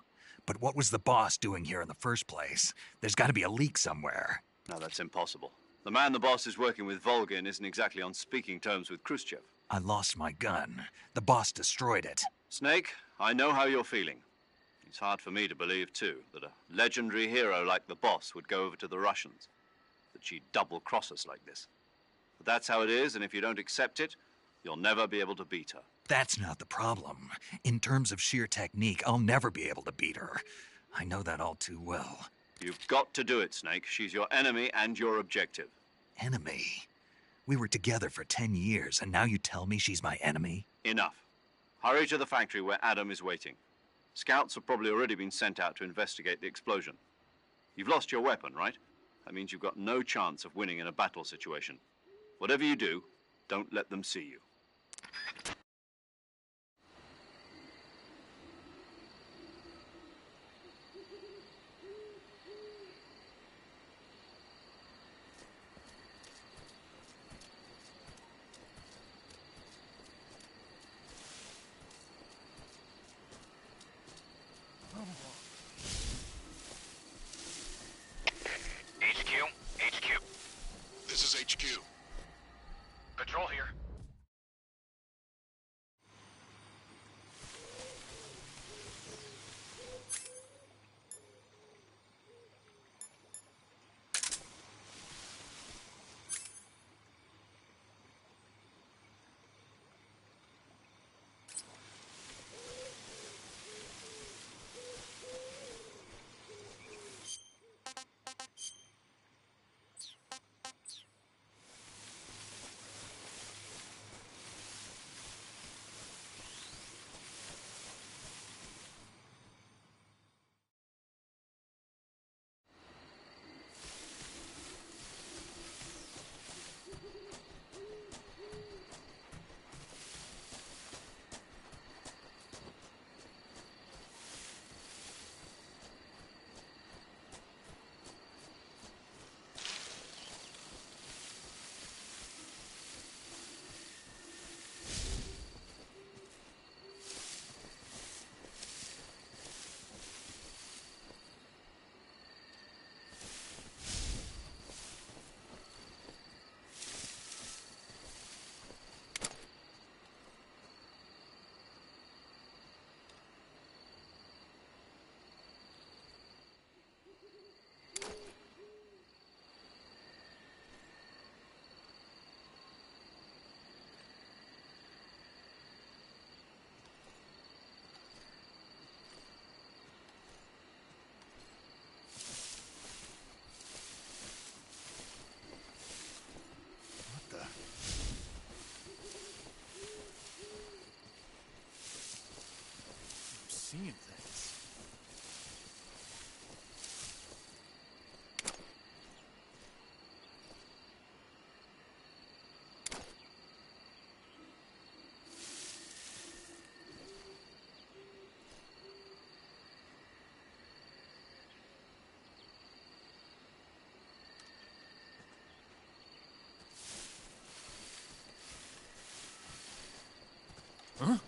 But what was the boss doing here in the first place? There's got to be a leak somewhere. No, that's impossible. The man the boss is working with, Volgin, isn't exactly on speaking terms with Khrushchev. I lost my gun. The boss destroyed it. Snake, I know how you're feeling. It's hard for me to believe, too, that a legendary hero like the boss would go over to the Russians. That she'd double-cross us like this. But that's how it is, and if you don't accept it, you'll never be able to beat her. That's not the problem. In terms of sheer technique, I'll never be able to beat her. I know that all too well. You've got to do it, Snake. She's your enemy and your objective. Enemy? We were together for 10 years, and now you tell me she's my enemy? Enough. Hurry to the factory where Adam is waiting. Scouts have probably already been sent out to investigate the explosion. You've lost your weapon, right? That means you've got no chance of winning in a battle situation. Whatever you do, don't let them see you. Huh?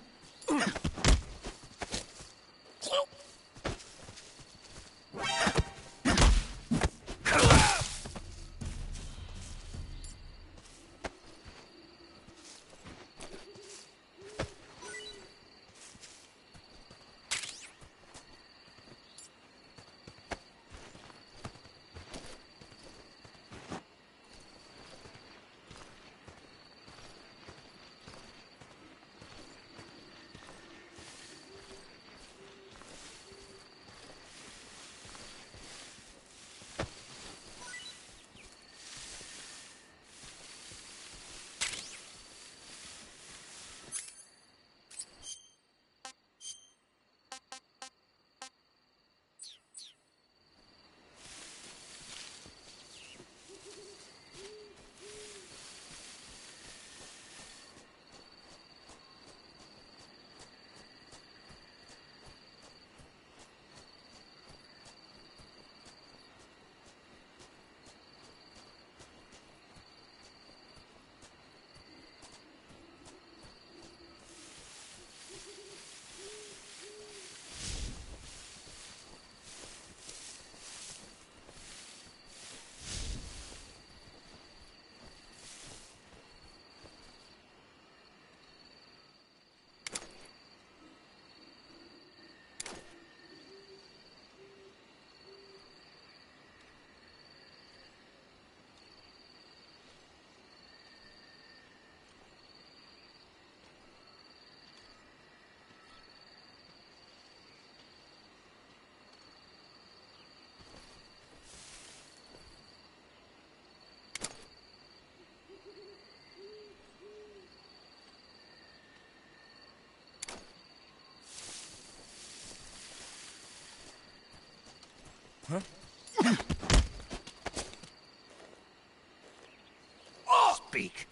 Speak.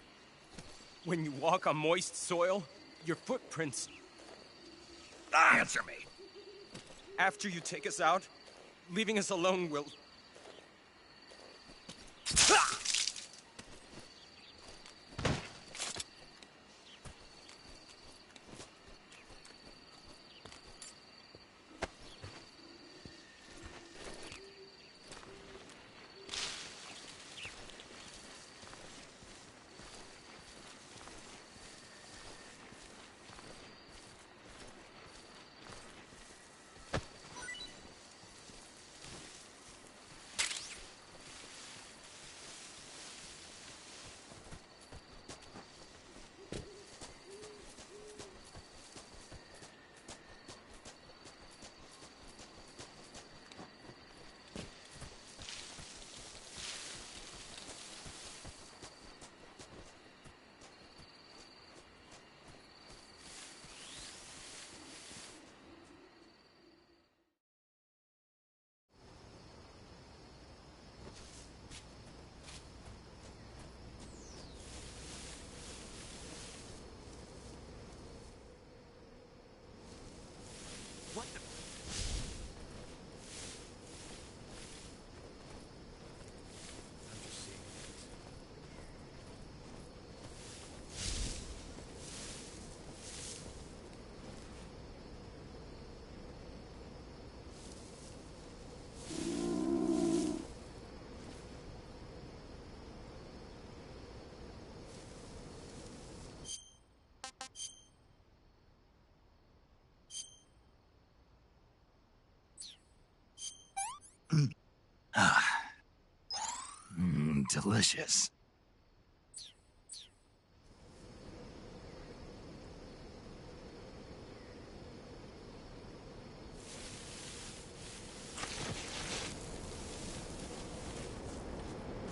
When you walk on moist soil, your footprints... Answer me. After you take us out, leaving us alone will... Delicious.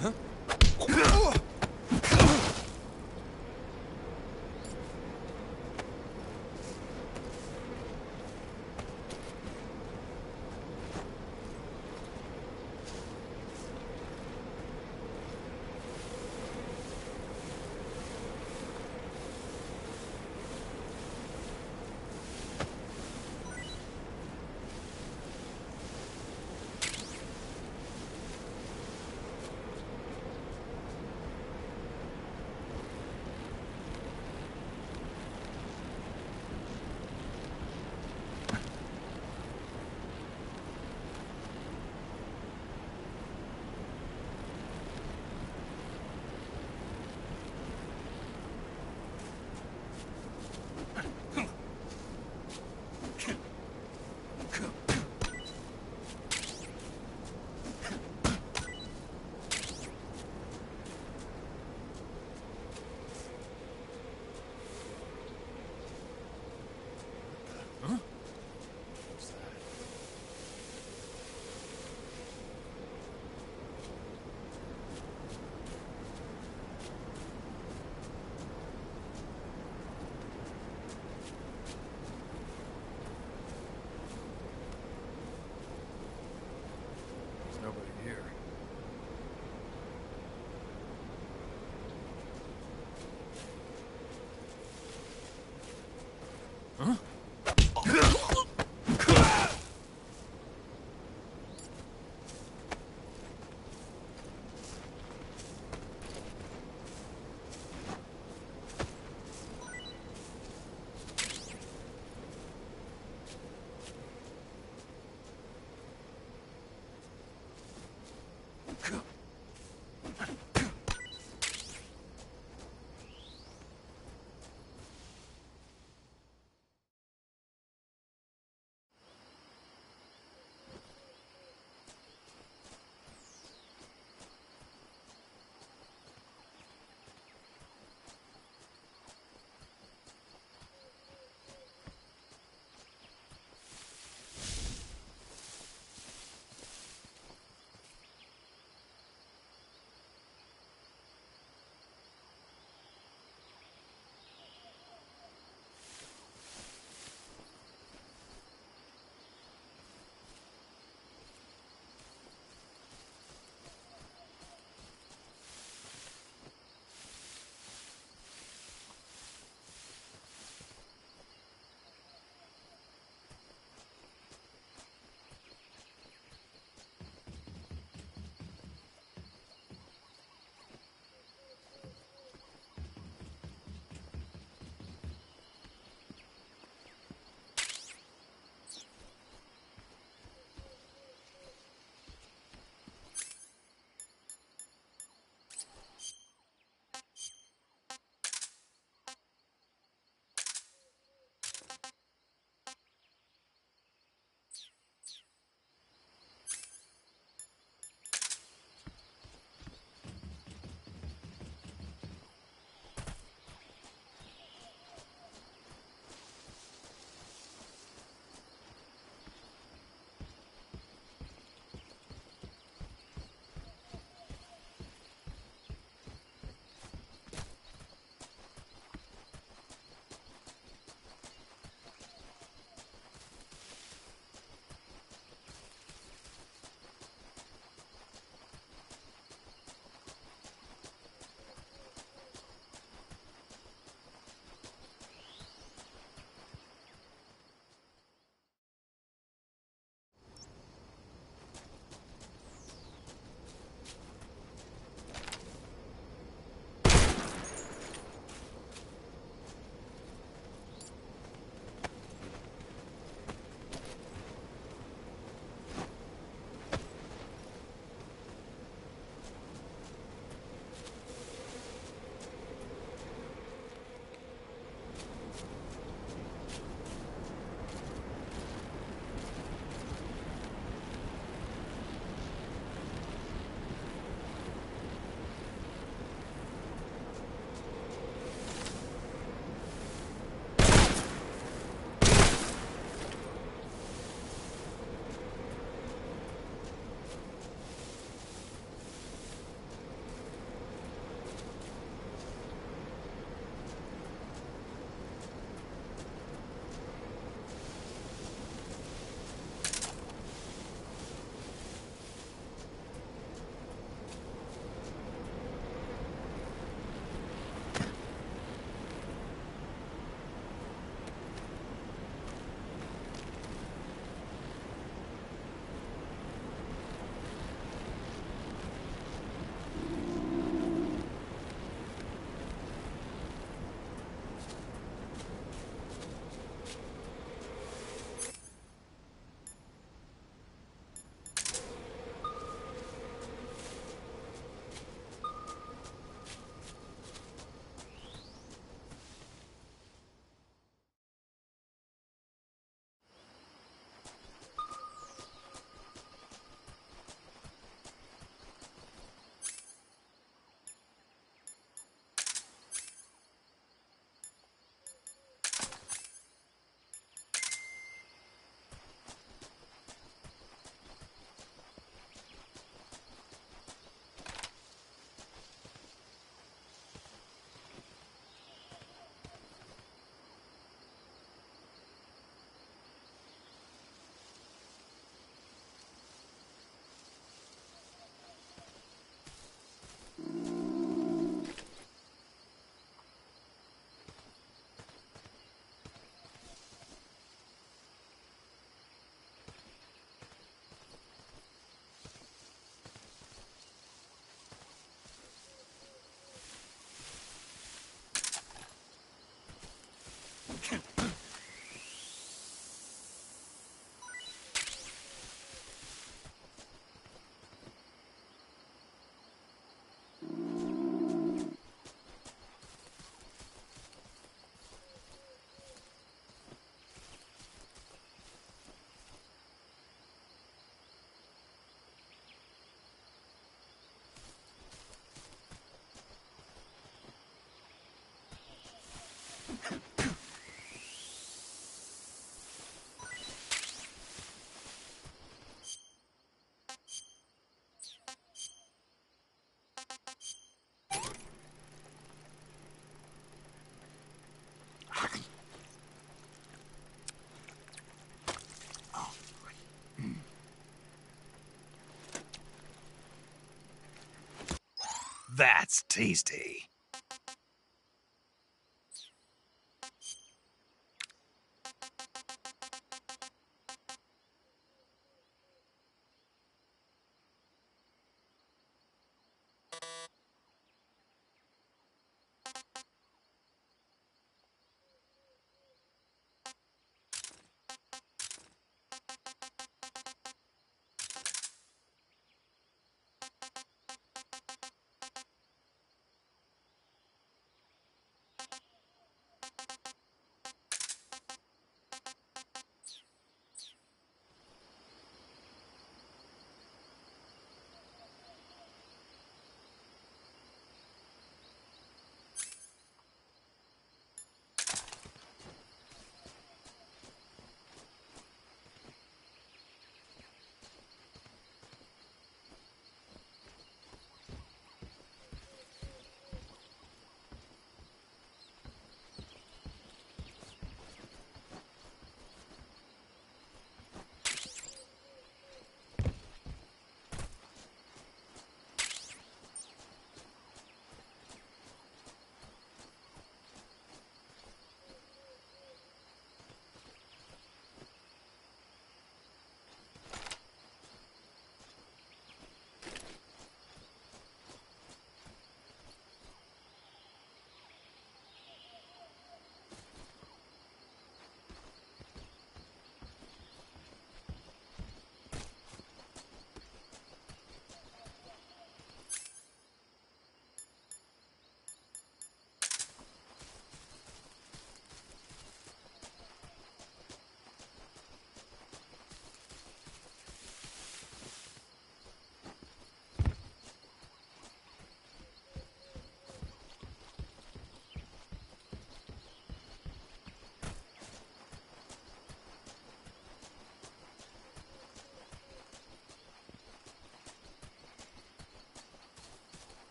Huh? That's tasty.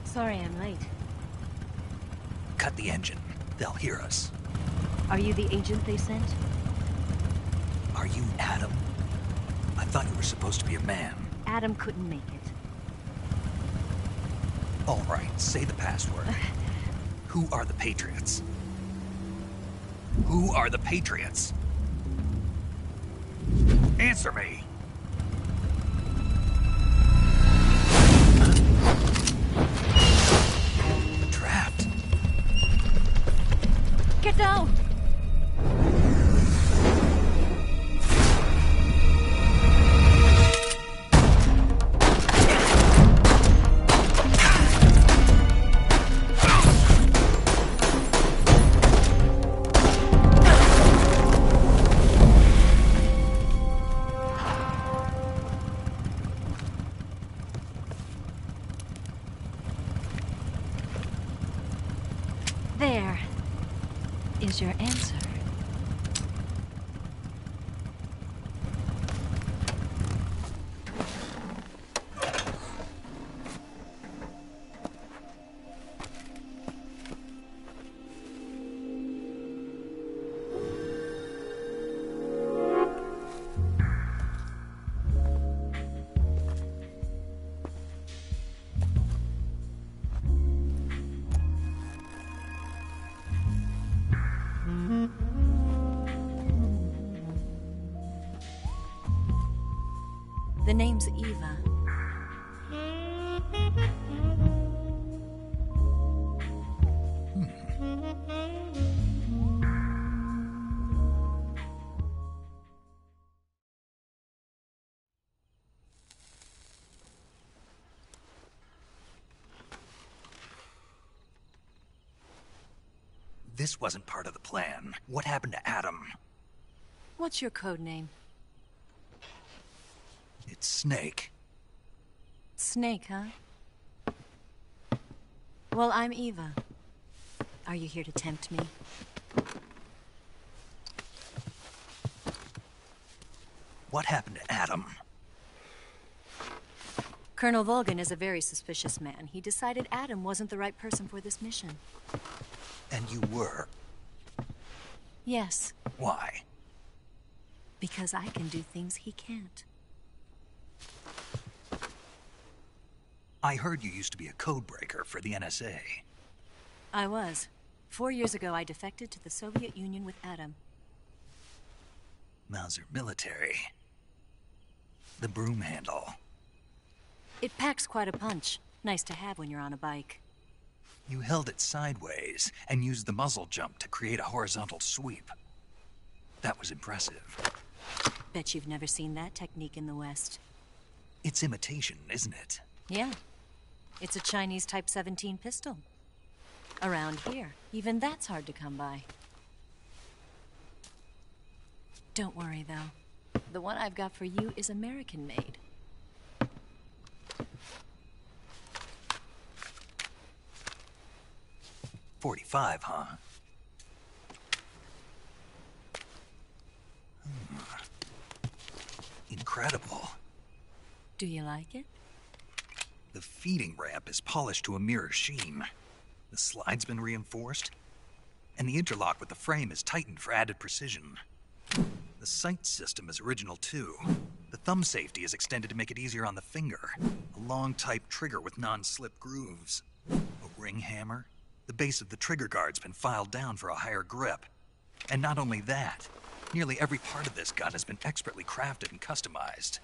Sorry I'm late. Cut the engine. They'll hear us. Are you the agent they sent? Are you Adam? I thought you were supposed to be a man. Adam couldn't make it. All right, say the password. Who are the Patriots? Who are the Patriots? Answer me! Trapped. Get down! There is your answer. The name's Eva. this wasn't part of the plan, what happened to Adam? What's your code name? It's Snake. Snake, huh? Well, I'm Eva. Are you here to tempt me? What happened to Adam? Colonel Volgin is a very suspicious man. He decided Adam wasn't the right person for this mission. And you were? Yes. Why? Because I can do things he can't. I heard you used to be a codebreaker for the NSA. I was. 4 years ago, I defected to the Soviet Union with Adam. Mauser military. The broom handle. It packs quite a punch. Nice to have when you're on a bike. You held it sideways and used the muzzle jump to create a horizontal sweep. That was impressive. Bet you've never seen that technique in the West. It's imitation, isn't it? Yeah. It's a Chinese Type 17 pistol. Around here, even that's hard to come by. Don't worry, though. The one I've got for you is American-made. .45, huh? Incredible. Do you like it? The feeding ramp is polished to a mirror sheen. The slide's been reinforced, and the interlock with the frame is tightened for added precision. The sight system is original too. The thumb safety is extended to make it easier on the finger. A long type trigger with non-slip grooves. A ring hammer. The base of the trigger guard's been filed down for a higher grip. And not only that, nearly every part of this gun has been expertly crafted and customized.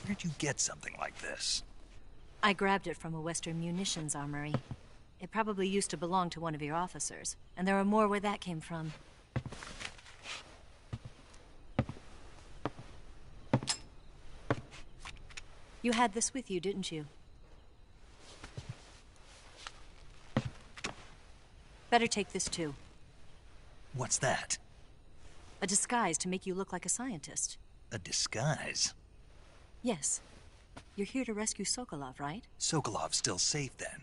Where'd you get something like this? I grabbed it from a Western munitions armory. It probably used to belong to one of your officers, and there are more where that came from. You had this with you, didn't you? Better take this too. What's that? A disguise to make you look like a scientist. A disguise? Yes. You're here to rescue Sokolov, right? Sokolov's still safe then?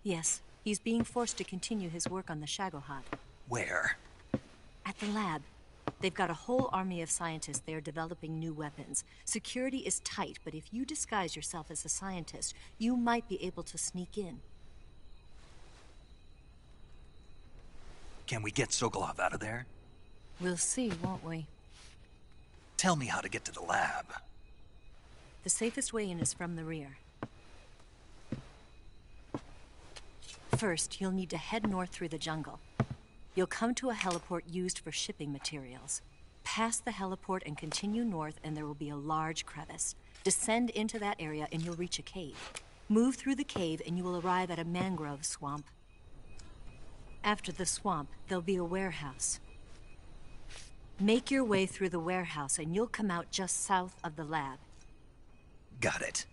Yes. He's being forced to continue his work on the Shagohod. Where? At the lab. They've got a whole army of scientists there developing new weapons. Security is tight, but if you disguise yourself as a scientist, you might be able to sneak in. Can we get Sokolov out of there? We'll see, won't we? Tell me how to get to the lab. The safest way in is from the rear. First, you'll need to head north through the jungle. You'll come to a heliport used for shipping materials. Pass the heliport and continue north, and there will be a large crevice. Descend into that area and you'll reach a cave. Move through the cave and you will arrive at a mangrove swamp. After the swamp, there'll be a warehouse. Make your way through the warehouse and you'll come out just south of the lab. Got it.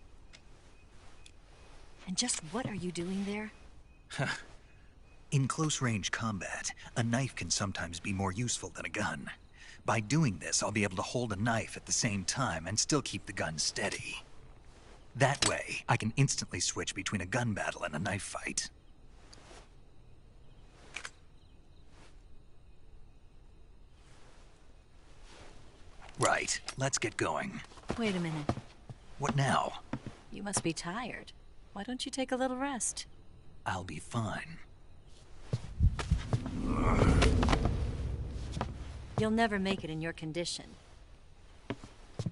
And just what are you doing there? In close-range combat, a knife can sometimes be more useful than a gun. By doing this, I'll be able to hold a knife at the same time and still keep the gun steady. That way, I can instantly switch between a gun battle and a knife fight. Right, let's get going. Wait a minute. What now? You must be tired. Why don't you take a little rest? I'll be fine. You'll never make it in your condition.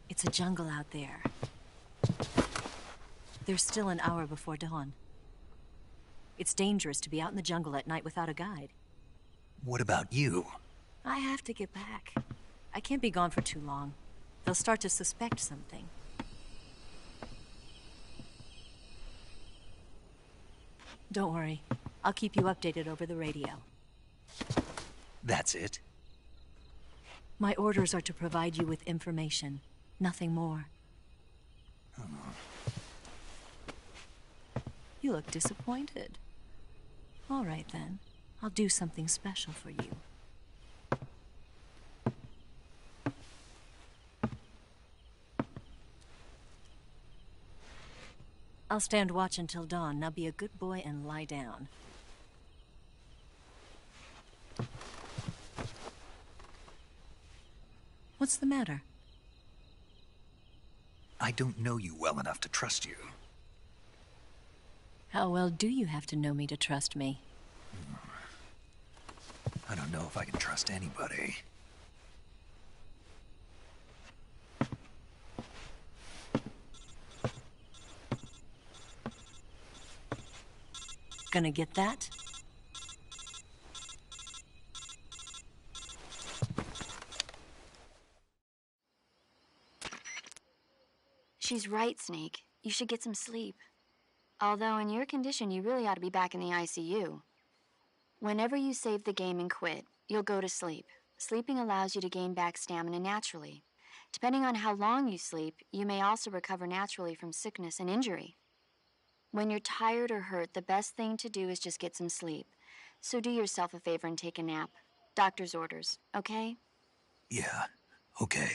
It's a jungle out there. There's still an hour before dawn. It's dangerous to be out in the jungle at night without a guide. What about you? I have to get back. I can't be gone for too long. They'll start to suspect something. Don't worry. I'll keep you updated over the radio. That's it? My orders are to provide you with information. Nothing more. You look disappointed. All right, then. I'll do something special for you. I'll stand watch until dawn. Now be a good boy and lie down. What's the matter? I don't know you well enough to trust you. How well do you have to know me to trust me? I don't know if I can trust anybody. Gonna get that? She's right, Snake. You should get some sleep. Although in your condition, you really ought to be back in the ICU. Whenever you save the game and quit, you'll go to sleep. Sleeping allows you to gain back stamina naturally. Depending on how long you sleep, you may also recover naturally from sickness and injury. When you're tired or hurt, the best thing to do is just get some sleep. So do yourself a favor and take a nap. Doctor's orders, okay? Yeah, okay.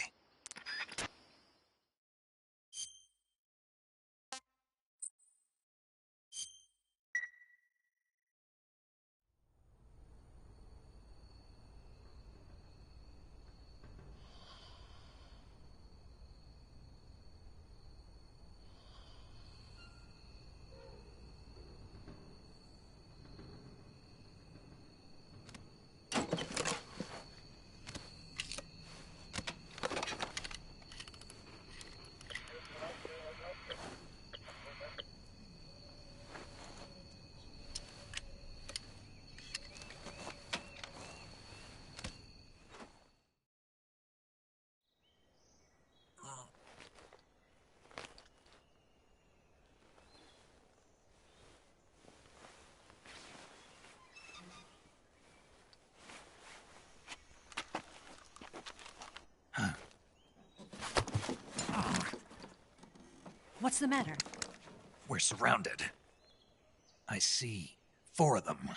What's the matter? We're surrounded. I see 4 of them.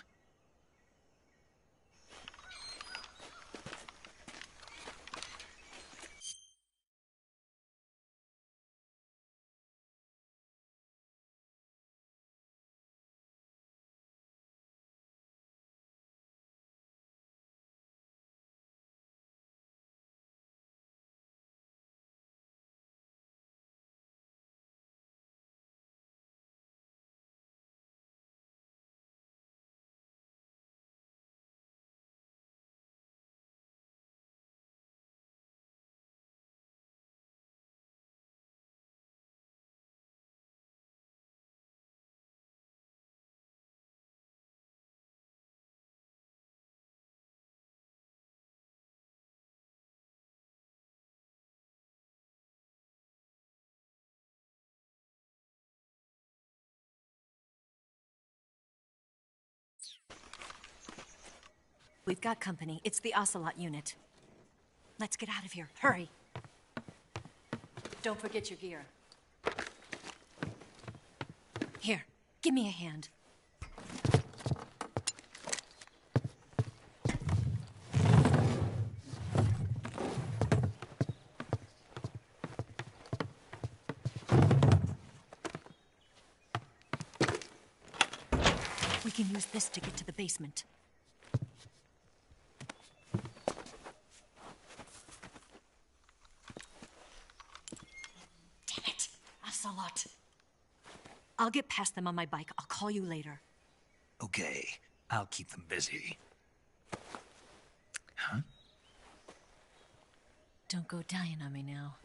We've got company. It's the Ocelot unit. Let's get out of here. Hurry. Don't forget your gear. Here, give me a hand. We can use this to get to the basement. Ocelot. I'll get past them on my bike. I'll call you later. Okay, I'll keep them busy. Huh? Don't go dying on me now.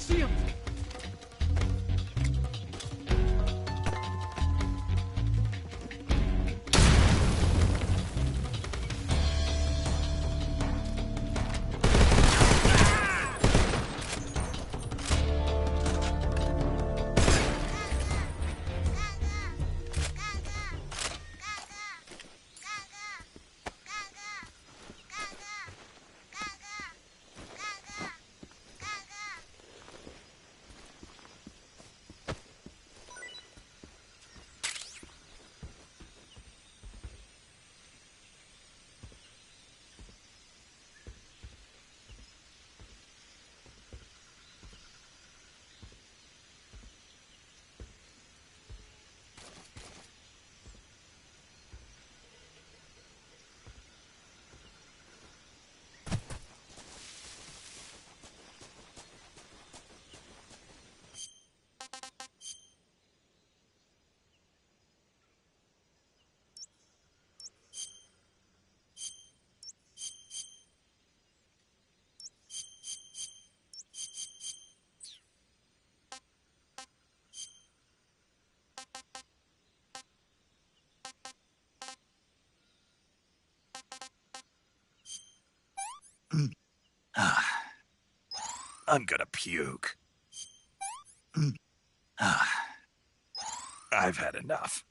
see him! I'm gonna puke. I've had enough.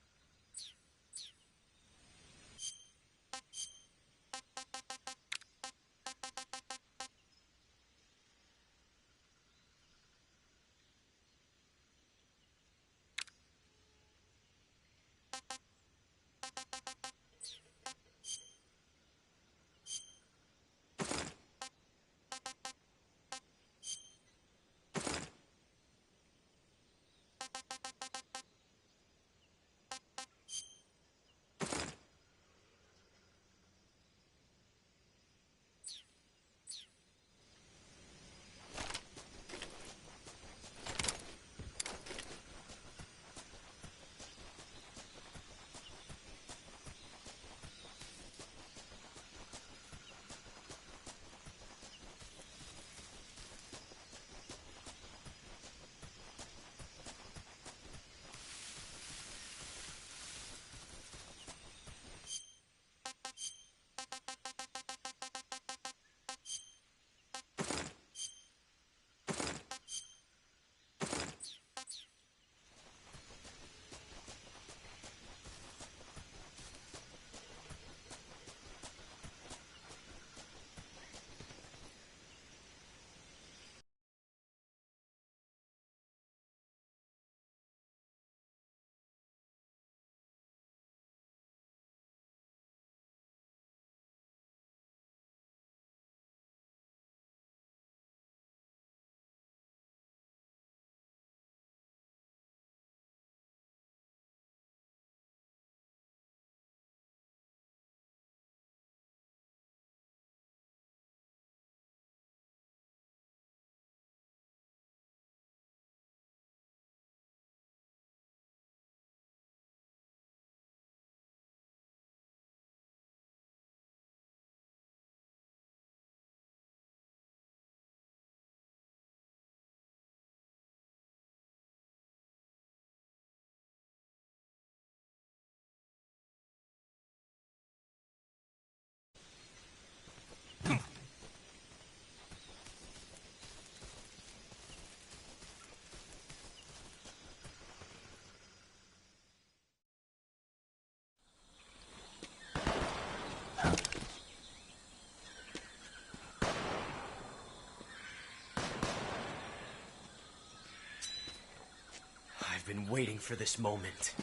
I've been waiting for this moment.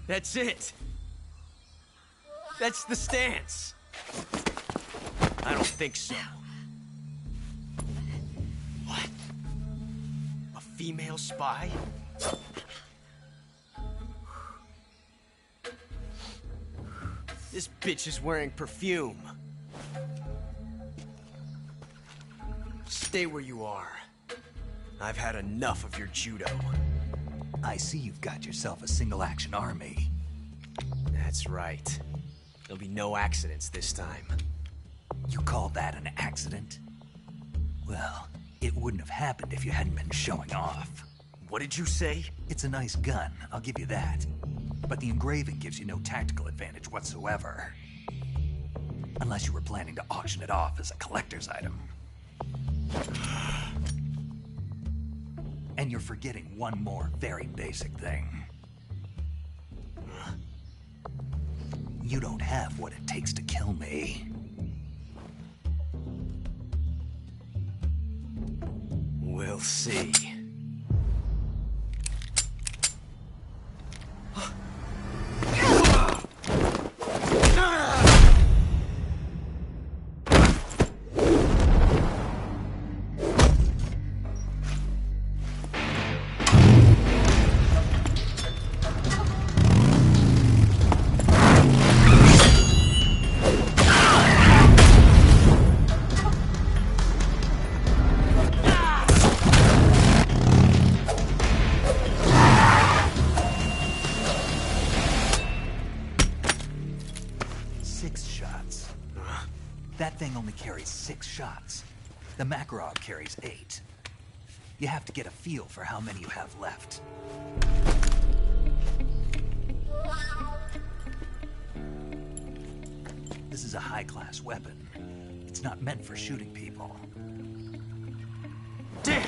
That's it! That's the stance! I don't think so. What? A female spy? This bitch is wearing perfume. Stay where you are. I've had enough of your judo. I see you've got yourself a single-action army. That's right. There'll be no accidents this time. You call that an accident? Well, it wouldn't have happened if you hadn't been showing off. What did you say? It's a nice gun, I'll give you that. But the engraving gives you no tactical advantage whatsoever. Unless you were planning to auction it off as a collector's item. And you're forgetting one more very basic thing. You don't have what it takes to kill me. We'll see. That thing only carries 6 shots. The Makarov carries 8. You have to get a feel for how many you have left. This is a high-class weapon. It's not meant for shooting people. Damn!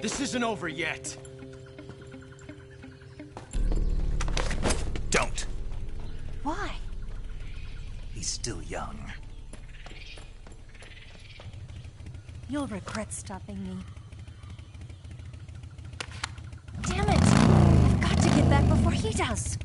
This isn't over yet. Don't. Why? He's still young. You'll regret stopping me. Damn it! I've got to get back before he does.